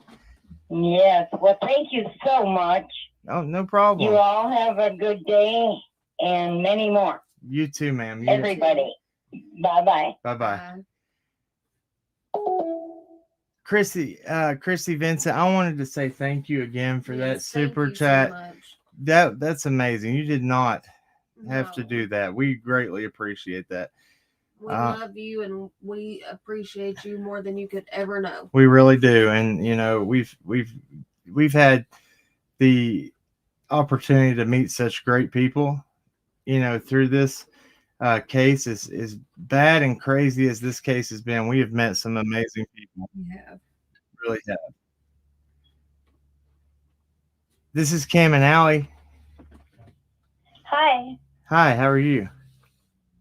Yes. Well, thank you so much. Oh, no problem. You all have a good day and many more. You too, ma'am. Everybody. Bye-bye. Bye-bye. Chrissy Vincent, I wanted to say thank you again for that super chat. That's amazing. You did not have to do that. We greatly appreciate that. We love you and we appreciate you more than you could ever know. We really do. And we've had the opportunity to meet such great people, through this case. Is bad and crazy as this case has been. We have met some amazing people. We have. Really have. This is Cam and Allie. Hi. Hi, how are you?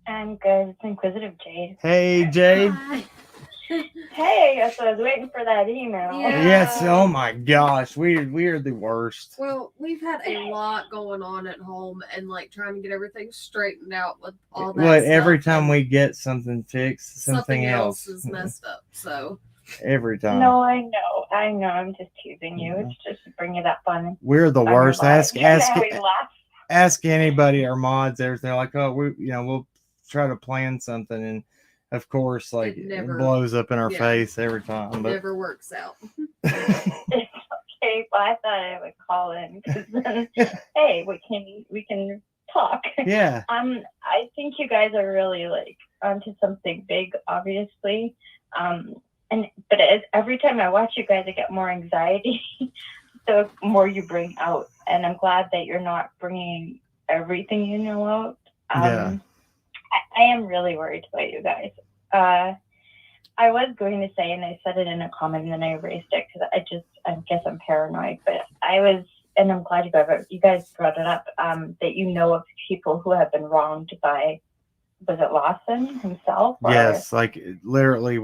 I'm good. It's Inquisitive Jade. Hey, Jade. Hi. Hey, so I was waiting for that email. Yeah. Yes. Oh my gosh, we are the worst. Well, we've had a lot going on at home and trying to get everything straightened out with all that. But stuff, every time we get something fixed, something else is messed up. So every time. No, I know. I'm just teasing you. It's just to bring you that fun. We're the worst. Ask Anybody, our mods, everything. They're like, oh, we'll try to plan something, and of course, it blows up in our face every time. But never works out. It's okay. Well, I thought I would call in because then, hey, we can talk. Yeah. I think you guys are really onto something big, obviously. But every time I watch you guys, I get more anxiety. The more you bring out, and I'm glad that you're not bringing everything you know out. Yeah. I am really worried about you guys. I was going to say, and I said it in a comment, and then I erased it because I guess I'm paranoid. But and I'm glad you guys brought it up. That you know of people who have been wronged by, was it Lawson himself? Or? Yes, literally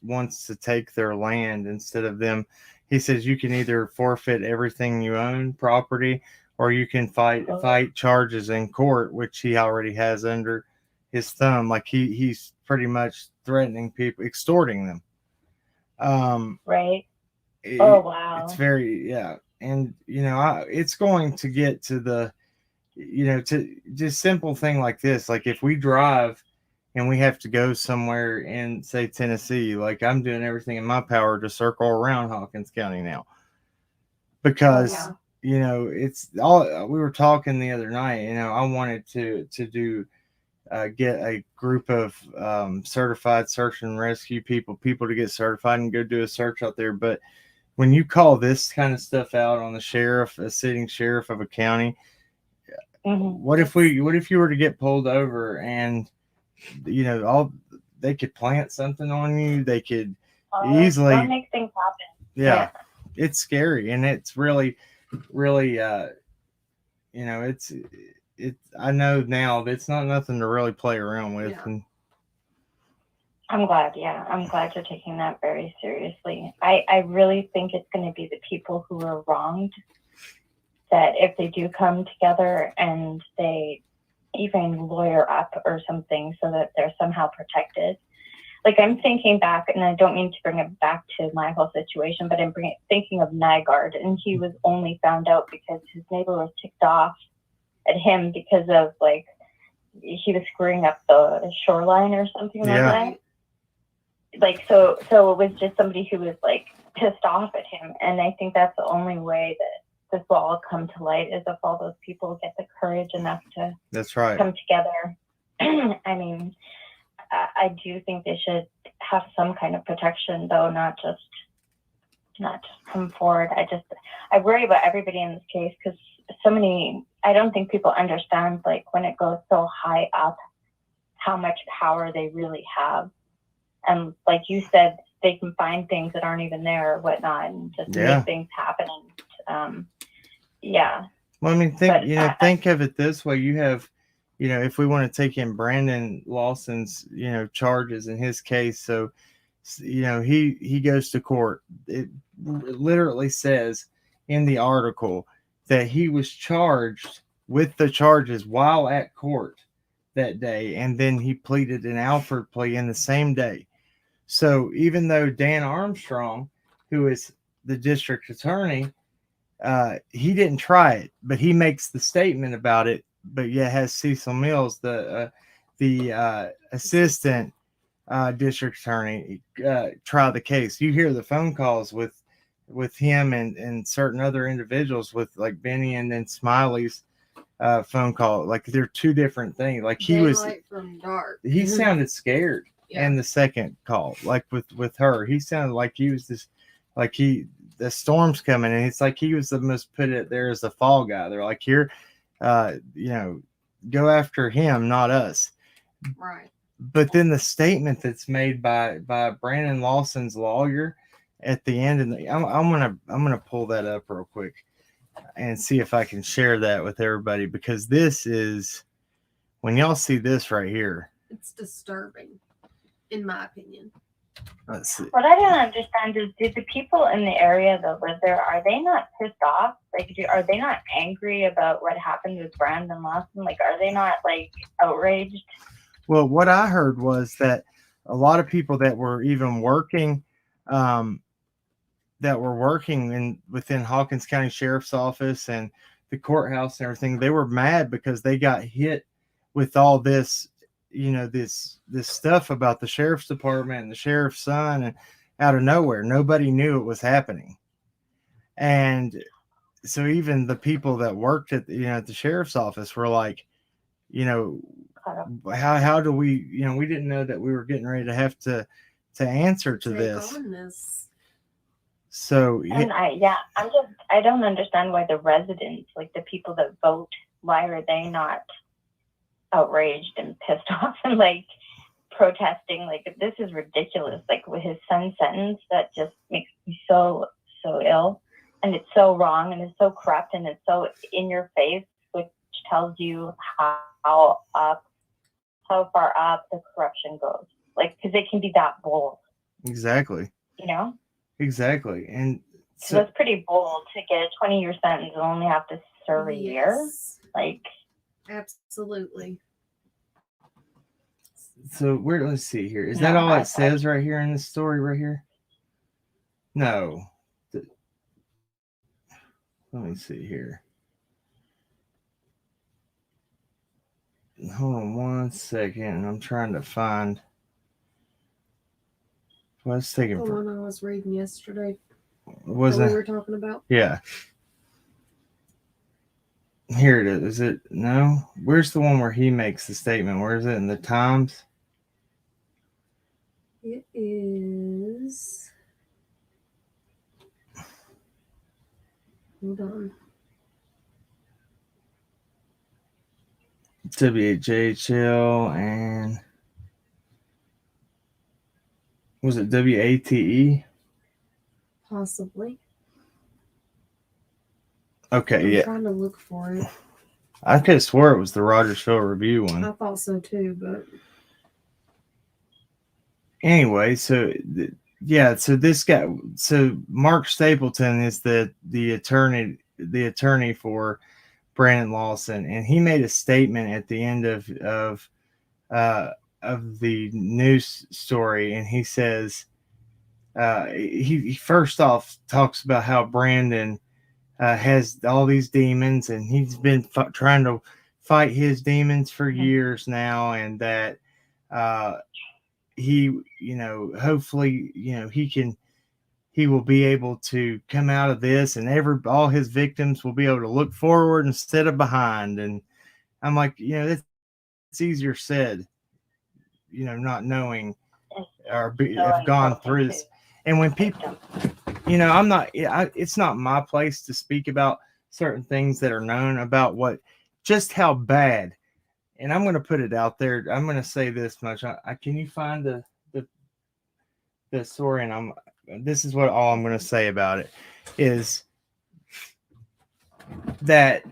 wants to take their land instead of them. He says you can either forfeit everything you own, property, or you can fight charges in court, which he already has under his thumb. He's pretty much threatening people, extorting them. Right. Oh wow. It's very and it's going to get to the to just simple thing like this. If we drive and we have to go somewhere in, say, Tennessee, I'm doing everything in my power to circle around Hawkins County now, because you know, it's all we were talking the other night. You know, I wanted to do get a group of certified search and rescue people to get certified and go do a search out there. But when you call this kind of stuff out on the sheriff, a sitting sheriff of a county, what if you were to get pulled over and, you know, they could plant something on you, they could easily Don't make things happen. yeah, it's scary, and it's really you know, it's I know now that it's not nothing to really play around with. Yeah. And I'm glad. Yeah, I'm glad you're taking that very seriously. I really think it's going to be the people who are wronged that if they do come together and they even lawyer up or something so that they're somehow protected. Like I'm thinking back, and I don't mean to bring it back to my whole situation, but I'm thinking of Nygaard, and he was only found out because his neighbor was ticked off at him because of like he was screwing up the shoreline or something like that. Like so it was just somebody who was like pissed off at him, and I think that's the only way that this will all come to light is if all those people get the courage enough to that's right. come together. I mean, I do think they should have some kind of protection, though, not just come forward. I worry about everybody in this case because I don't think people understand, like, when it goes so high up, how much power they really have. And like you said, they can find things that aren't even there or whatnot and just make things happen. And, Well, I mean, think of it this way. You have, you know, if we want to take in Brandon Lawson's, you know, charges in his case, so, you know, he goes to court. It literally says in the article that he was charged with the charges while at court that day, and then he pleaded an Alford plea in the same day. So even though Dan Armstrong, who is the district attorney, he didn't try it, but he makes the statement about it. But yeah, has Cecil Mills, the assistant district attorney, try the case. You hear the phone calls with him and certain other individuals, with like Benny and then Smiley's phone call. Like they're two different things. Like he Daylight from dark. He sounded scared. Yeah. In the second call, like with her, he sounded like he was this, like the storm's coming, and it's like he was the most put it there as the fall guy. They're like, here, you know, go after him, not us. Right. But then the statement that's made by Brandon Lawson's lawyer at the end, and I'm gonna pull that up real quick and see if I can share that with everybody, because this is, when y'all see this right here, it's disturbing, in my opinion. Let's see. What I don't understand is, do the people in the area that live there, are they not pissed off? Like, are they not angry about what happened with Brandon Lawson? Like, are they not, like, outraged? Well, what I heard was that a lot of people that were even working, within Hawkins County Sheriff's Office and the courthouse and everything, they were mad because they got hit with all this, you know, this stuff about the sheriff's department and the sheriff's son, and out of nowhere, nobody knew it was happening. And so even the people that worked at the sheriff's office were like, you know, how do we, you know, we didn't know that we were getting ready to have to answer to this. So and I don't understand why the residents, like the people that vote, why are they not outraged and pissed off and like protesting? Like, this is ridiculous. Like, with his son's sentence, that just makes me so ill, and it's so wrong, and it's so corrupt, and it's so in your face, which tells you how far up the corruption goes. Like, because it can be that bold. Exactly. You know. Exactly, and so it's pretty bold to get a 20-year sentence and only have to serve a year. Like. Absolutely. So let's see here. Is that all it says right here in the story right here? No. Let me see here. Hold on 1 second. I'm trying to find. Let's take it. The one I was reading yesterday. Wasn't we were talking about? Yeah. Here it is. Is it no? Where's the one where he makes the statement? Where is it in the Times? It is. Hold on. WJHL and was it WATE? Possibly. Okay, I'm yeah. trying to look for it. I could have swore it was the Rogersville Review one. I thought so too, but Anyway, so yeah, so this guy, so Mark Stapleton is the attorney for Brandon Lawson, and he made a statement at the end of the news story, and he says he first off talks about how Brandon has all these demons, and he's been trying to fight his demons for years now, and that he, hopefully, he will be able to come out of this, and all his victims will be able to look forward instead of behind. And I'm like, it's easier said, not knowing or have gone through this. And when people, I'm not, it's not my place to speak about certain things that are known about just how bad. And I'm going to put it out there. I'm going to say this much. Can you find the story? And this is all I'm going to say about it is that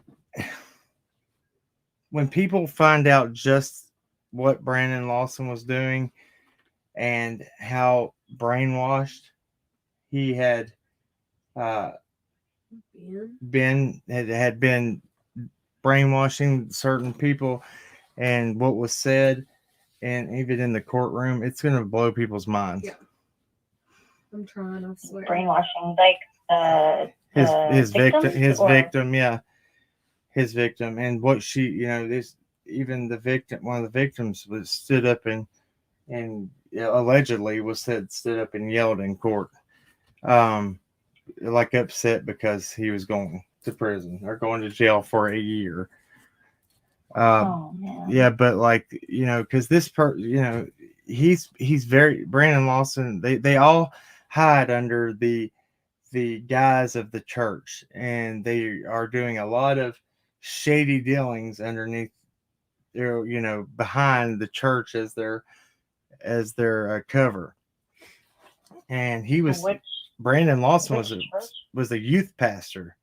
when people find out just what Brandon Lawson was doing and how brainwashed he had had been brainwashing certain people and what was said, and even in the courtroom, it's going to blow people's minds. yeah. I'm trying, I swear. Brainwashing, like his victim, or... his victim, and what she, this even the victim, one of the victims was stood up and allegedly stood up and yelled in court, like upset because he was going to prison or going to jail for a year. Yeah, but because this he's very Brandon Lawson. They all hide under the guise of the church, and they are doing a lot of shady dealings underneath their, behind the church as their cover. And he was Brandon Lawson was a youth pastor.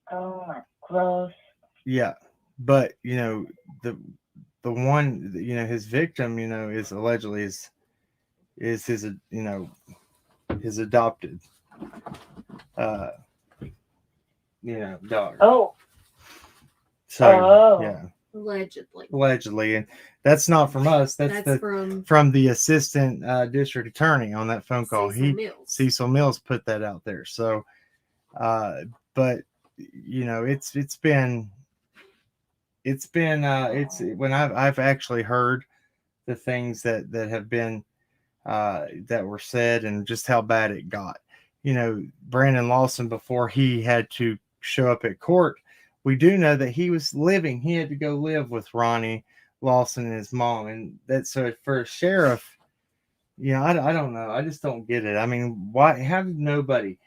Oh my, gross. Yeah. But the one, his victim, is allegedly is his his adopted daughter. Oh. So yeah. Allegedly, and that's not from us. That's from the assistant district attorney on that phone call. Cecil Mills put that out there. So, but it's when I've actually heard the things that have been that were said and just how bad it got. Brandon Lawson, before he had to show up at court, we do know that he had to go live with Ronnie Lawson and his mom, and so for a sheriff, I don't know. I just don't get it. I mean, why have nobody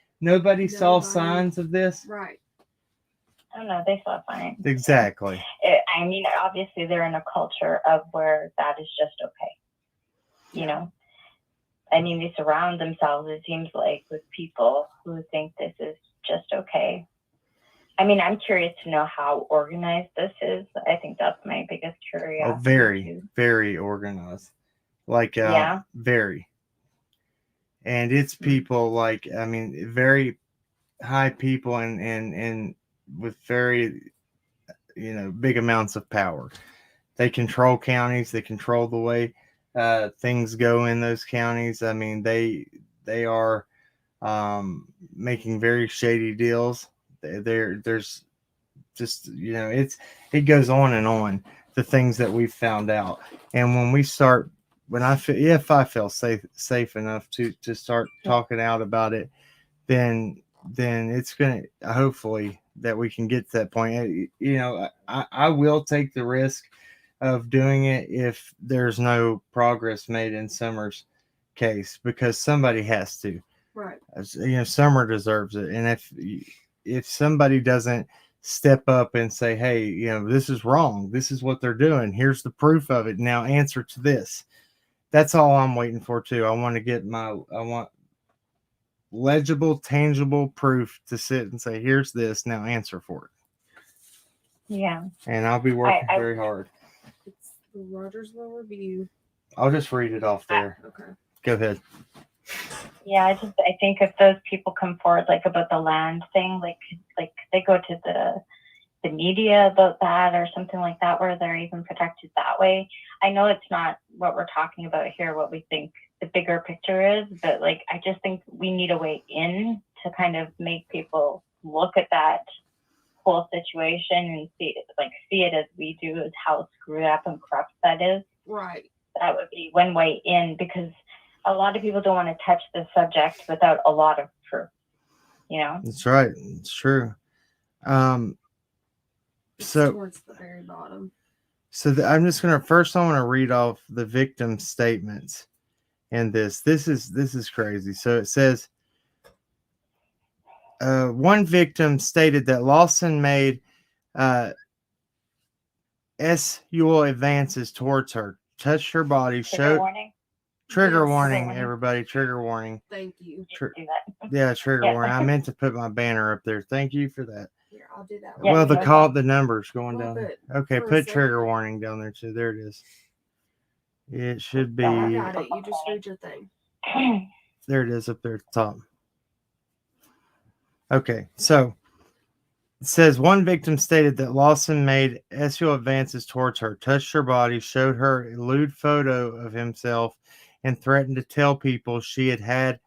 saw signs of this? Right. I don't know. They saw signs. Exactly. I mean, obviously they're in a culture of where that is just okay. I mean, they surround themselves, it seems like, with people who think this is just okay. I mean, I'm curious to know how organized this is. I think that's my biggest curiosity. Oh, very, very organized. Very. And it's people very high people and with very, big amounts of power. They control counties. They control the way things go in those counties. I mean, they are making very shady deals. There's just it goes on and on, the things that we've found out. And if I feel safe enough to start talking out about it, then it's gonna hopefully that we can get to that point. You know, I will take the risk of doing it if there's no progress made in Summer's case, because somebody has to. Right. You know, Summer deserves it, and if somebody doesn't step up and say, hey, you know, this is wrong, this is what they're doing, here's the proof of it, now answer to this. That's all I'm waiting for too. I want legible, tangible proof to sit and say, here's this, now answer for it. Yeah. And I'll be working very hard. It's the Rogersville Review. I'll just read it off there. Okay. Go ahead. Yeah, I think if those people come forward, like about the land thing, like they go to the media about that or something like that, where they're even protected that way. I know it's not what we're talking about here, what we think the bigger picture is, but like I just think we need a way in to kind of make people look at that whole situation and see it as we do, as how screwed up and corrupt that is. Right. That would be one way in, because a lot of people don't want to touch the subject without a lot of proof, you know? That's right. It's true. It's So towards the very bottom. So I'm just gonna first. I want to read off the victim statements, and this is crazy. So it says, one victim stated that Lawson made sexual advances towards her, touched her body, showed trigger Yes. warning. Everybody, trigger warning. Thank you. Do that. Yeah, trigger Yeah. warning. I meant to put my banner up there. Thank you for that. Here, I'll do that. Yeah, Well, no the numbers going Well, down. but Okay, for a put second- trigger warning down there too. There it is. It should be. I got it. You just read your thing. There it is up there at the top. Okay, so it says one victim stated that Lawson made sexual advances towards her, touched her body, showed her a lewd photo of himself, and threatened to tell people she had had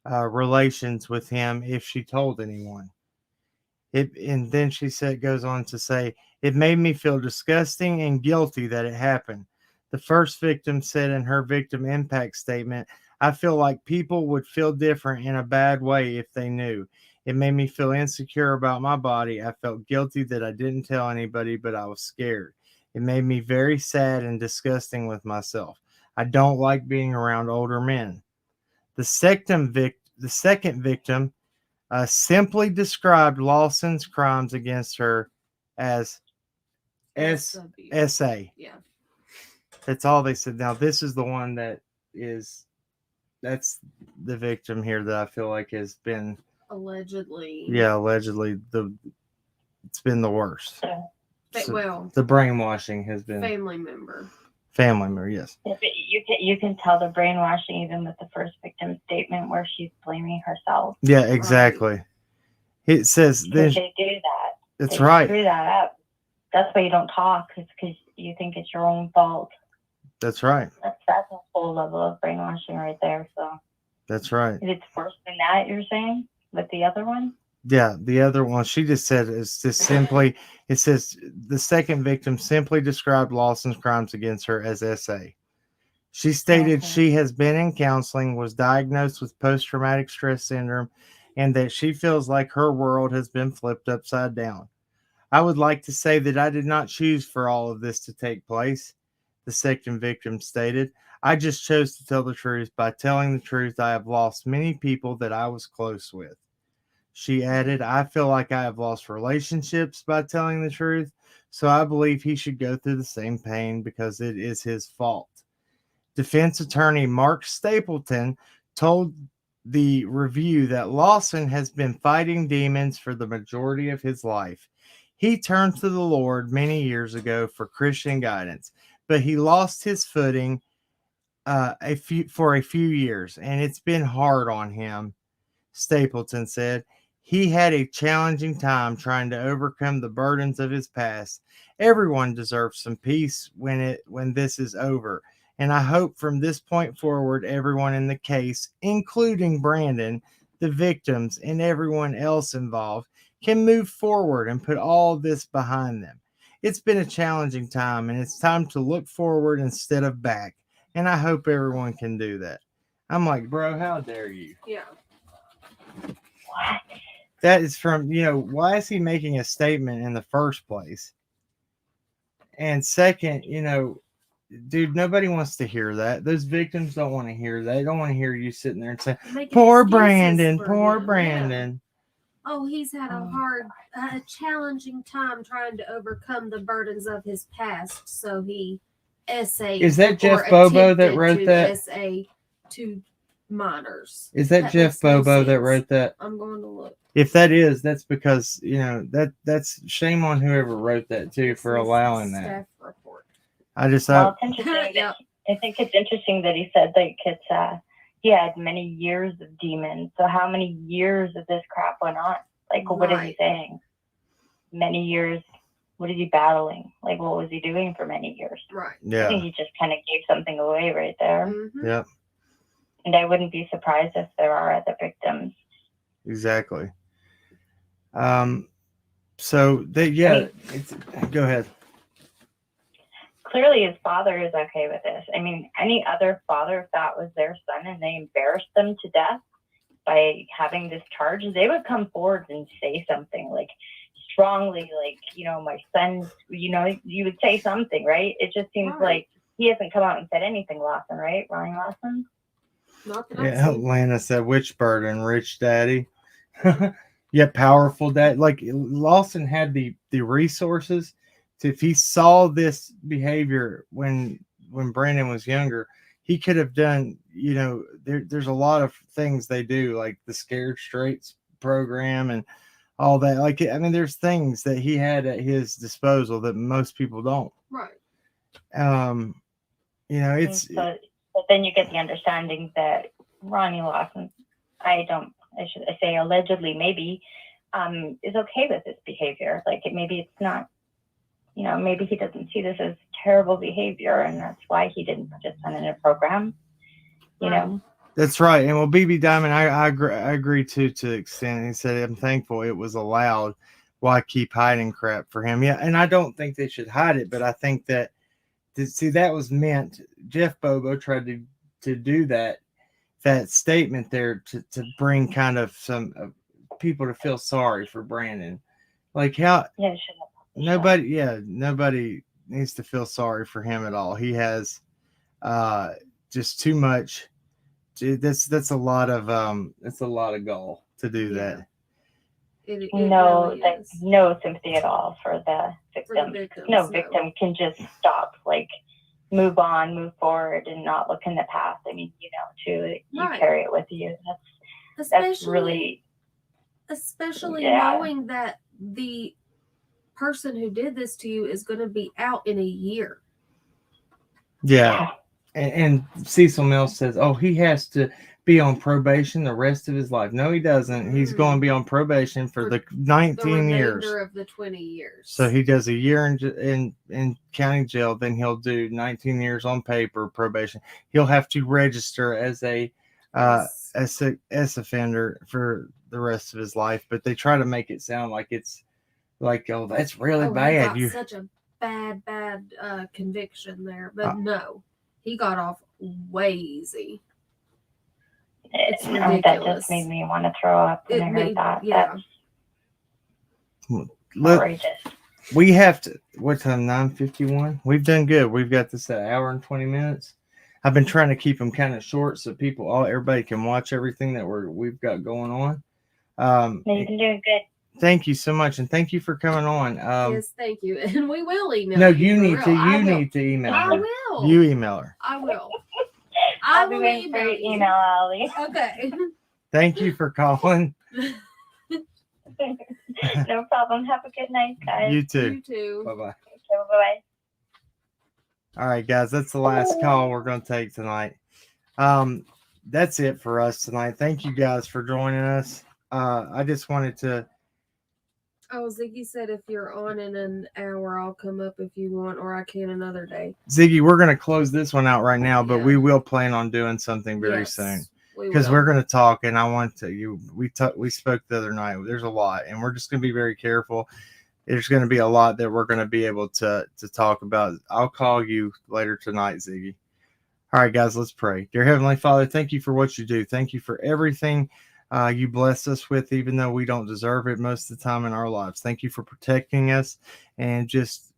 relations with him if she told anyone. And then she goes on to say, it made me feel disgusting and guilty that it happened. The first victim said in her victim impact statement, I feel like people would feel different in a bad way if they knew. It made me feel insecure about my body. I felt guilty that I didn't tell anybody, but I was scared. It made me very sad and disgusting with myself. I don't like being around older men. The second victim simply described Lawson's crimes against her as SA. Yeah. That's all they said. Now, this is the one that's the victim here that I feel like has been Allegedly. Yeah, allegedly it's been the worst. So Well, the brainwashing has been family member. Yes. Yeah, but you can tell the brainwashing even with the first victim statement where she's blaming herself. Yeah, exactly. It says Because then they do that. that's They right. screw that up. That's why you don't talk. It's because you think it's your own fault. That's right. That's a whole level of brainwashing right there. So That's right. if it's worse than that, you're saying with the other one? Yeah, the other one she just said is just simply. It says the second victim simply described Lawson's crimes against her as SA. She stated she has been in counseling, was diagnosed with post-traumatic stress syndrome, and that she feels like her world has been flipped upside down. I would like to say that I did not choose for all of this to take place, the second victim stated. I just chose to tell the truth. By telling the truth, I have lost many people that I was close with. She added, I feel like I have lost relationships by telling the truth, so I believe he should go through the same pain because it is his fault. Defense attorney Mark Stapleton told the Review that Lawson has been fighting demons for the majority of his life. He turned to the Lord many years ago for Christian guidance, but he lost his footing for a few years, and it's been hard on him, Stapleton said. He had a challenging time trying to overcome the burdens of his past. Everyone deserves some peace when this is over. And I hope from this point forward, everyone in the case, including Brandon, the victims, and everyone else involved, can move forward and put all this behind them. It's been a challenging time, and it's time to look forward instead of back. And I hope everyone can do that. I'm like, bro, how dare you? Yeah. What? that is from, why is he making a statement in the first place? And second, dude, nobody wants to hear that. Those victims don't want to hear that. They don't want to hear you sitting there and say, Making poor excuses Brandon, for poor him, yeah. Brandon. Oh, he's had a challenging time trying to overcome the burdens of his past. So he essayed. Is that or Jeff Bobo that attempted wrote to that? essay to minors. Is that Jeff makes no Bobo that sense. wrote that? I'm going to look. If that is, that's because, that's shame on whoever wrote that too This for is allowing that. staff report. I just Well, it's interesting. Yep. I think it's interesting that he said like he had many years of demons. So how many years of this crap went on? Like, what is he Right. saying? Many years. What is he battling? Like, what was he doing for many years? Right. I yeah. think he just kind of gave something away right there. Mhm. Yep. And I wouldn't be surprised if there are other victims. Exactly. So they, yeah, go ahead. Clearly his father is okay with this. I mean, any other father, if that was their son and they embarrassed them to death by having this charge, they would come forward and say something like strongly, like, my son, you would say something, right? It just seems Right. like he hasn't come out and said anything, Lawson, right? Ronnie Lawson? Not that I've Yeah, seen. Lana said, which burden, rich daddy? Yeah, powerful dad. Like Lawson had the resources to, if he saw this behavior when Brandon was younger, he could have done, there's a lot of things they do, like the Scared Straights program and all that. Like, I mean, there's things that he had at his disposal that most people don't. Right. It's But then you get the understanding that Ronnie Lawson, I should say allegedly maybe, is okay with this behavior. Like maybe it's not, maybe he doesn't see this as terrible behavior, and that's why he didn't put his son in a program. That's right. And well, BB Diamond, I agree too, to the extent. He said, I'm thankful it was allowed. Why keep hiding crap for him? Yeah, and I don't think they should hide it, but I think that that was meant. Jeff Bobo tried to do that statement there to bring kind of some people to feel sorry for Brandon. Like how nobody needs to feel sorry for him at all. He has just too much. That's a lot of gall to do that. It No, really like is. no sympathy at all for the victim. victims, No no. victim can just stop, like move on, move forward, and not look in the past. I mean, you Right. carry it with you. That's really, especially yeah. knowing that the person who did this to you is going to be out in a year. Yeah. And Cecil Mills says, oh, he has to be on probation the rest of his life. No, he doesn't. He's going to be on probation for the 19 years. The remainder of the 20 years. So he does a year in county jail, then he'll do 19 years on paper probation. He'll have to register as a S offender for the rest of his life. But they try to make it sound like it's like, oh, that's really bad. He got such a bad conviction there, but no, he got off way easy. It's that ridiculous. just made me want to throw up when I heard that. Yeah. That's outrageous. We have to. What time? 9:51. We've done good. We've got this an hour and 20 minutes. I've been trying to keep them kind of short so everybody can watch everything that we've got going on. You've been doing good. Thank you so much, and thank you for coming on. Yes, thank you, and we will email. No, you need to. You will. need to email her. I will. You email her. I will. I'll be waiting for your email, Allie. Okay. Thank you for calling. No problem. Have a good night, guys. You too. You too. Bye bye. Okay, bye-bye. All right, guys, that's the last call we're going to take tonight. That's it for us tonight. Thank you guys for joining us. I just wanted to. Oh, Ziggy said if you're on in an hour, I'll come up if you want, or I can another day. Ziggy, we're going to close this one out right now, but Yeah. we will plan on doing something very Yes, soon. we Because will. we're going to talk, and I want to. We spoke the other night. There's a lot, and we're just going to be very careful. There's going to be a lot that we're going to be able to talk about. I'll call you later tonight, Ziggy. All right, guys, let's pray. Dear Heavenly Father, thank you for what you do. Thank you for everything you bless us with, even though we don't deserve it most of the time in our lives. Thank you for protecting us and just,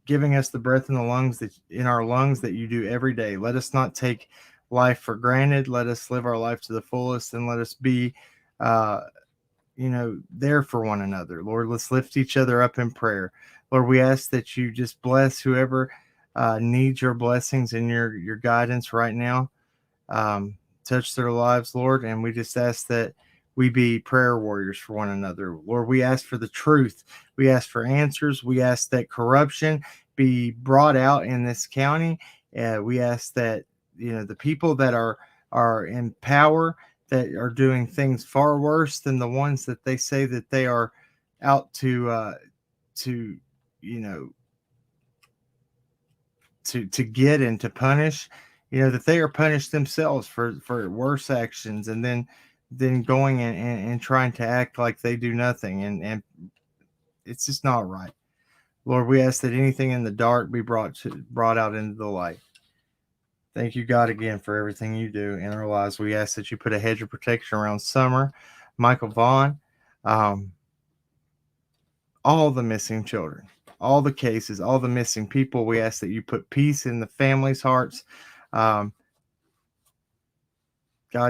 giving us the breath in the lungs in our lungs that you do every day. Let us not take life for granted. Let us live our life to the fullest, and let us be, there for one another. Lord, let's lift each other up in prayer. Lord, we ask that you just bless whoever needs your blessings and your guidance right now. Touch their lives, Lord, and we just ask that we be prayer warriors for one another. Lord, we ask for the truth. We ask for answers. We ask that corruption be brought out in this county. We ask that, the people that are in power, that are doing things far worse than the ones that they say that they are out to get and to punish, that they are punished themselves for worse actions, and then going and trying to act like they do nothing, and it's just not right. Lord, we ask that anything in the dark be brought out into the light. Thank you, God, again for everything you do in our lives. We ask that you put a hedge of protection around Summer, Michael Vaughn, all the missing children, all the cases, all the missing people. We ask that you put peace in the families' hearts. God,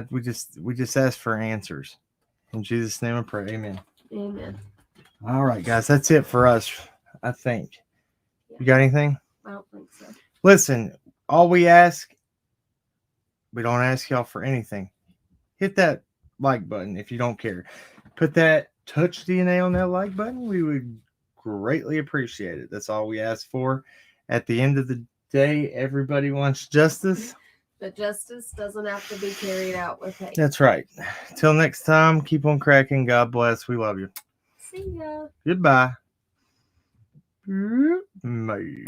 we just ask for answers. In Jesus' name I pray. Amen. Amen. All right, guys, that's it for us, I think. You got anything? I don't think so. Listen, all we ask, we don't ask y'all for anything. Hit that like button if you don't care. Put that touch DNA on that like button. We would greatly appreciate it. That's all we ask for. At the end of the day, everybody wants justice. But justice doesn't have to be carried out with hate. That's right. Till next time, keep on cracking. God bless. We love you. See ya. Goodbye. Bye.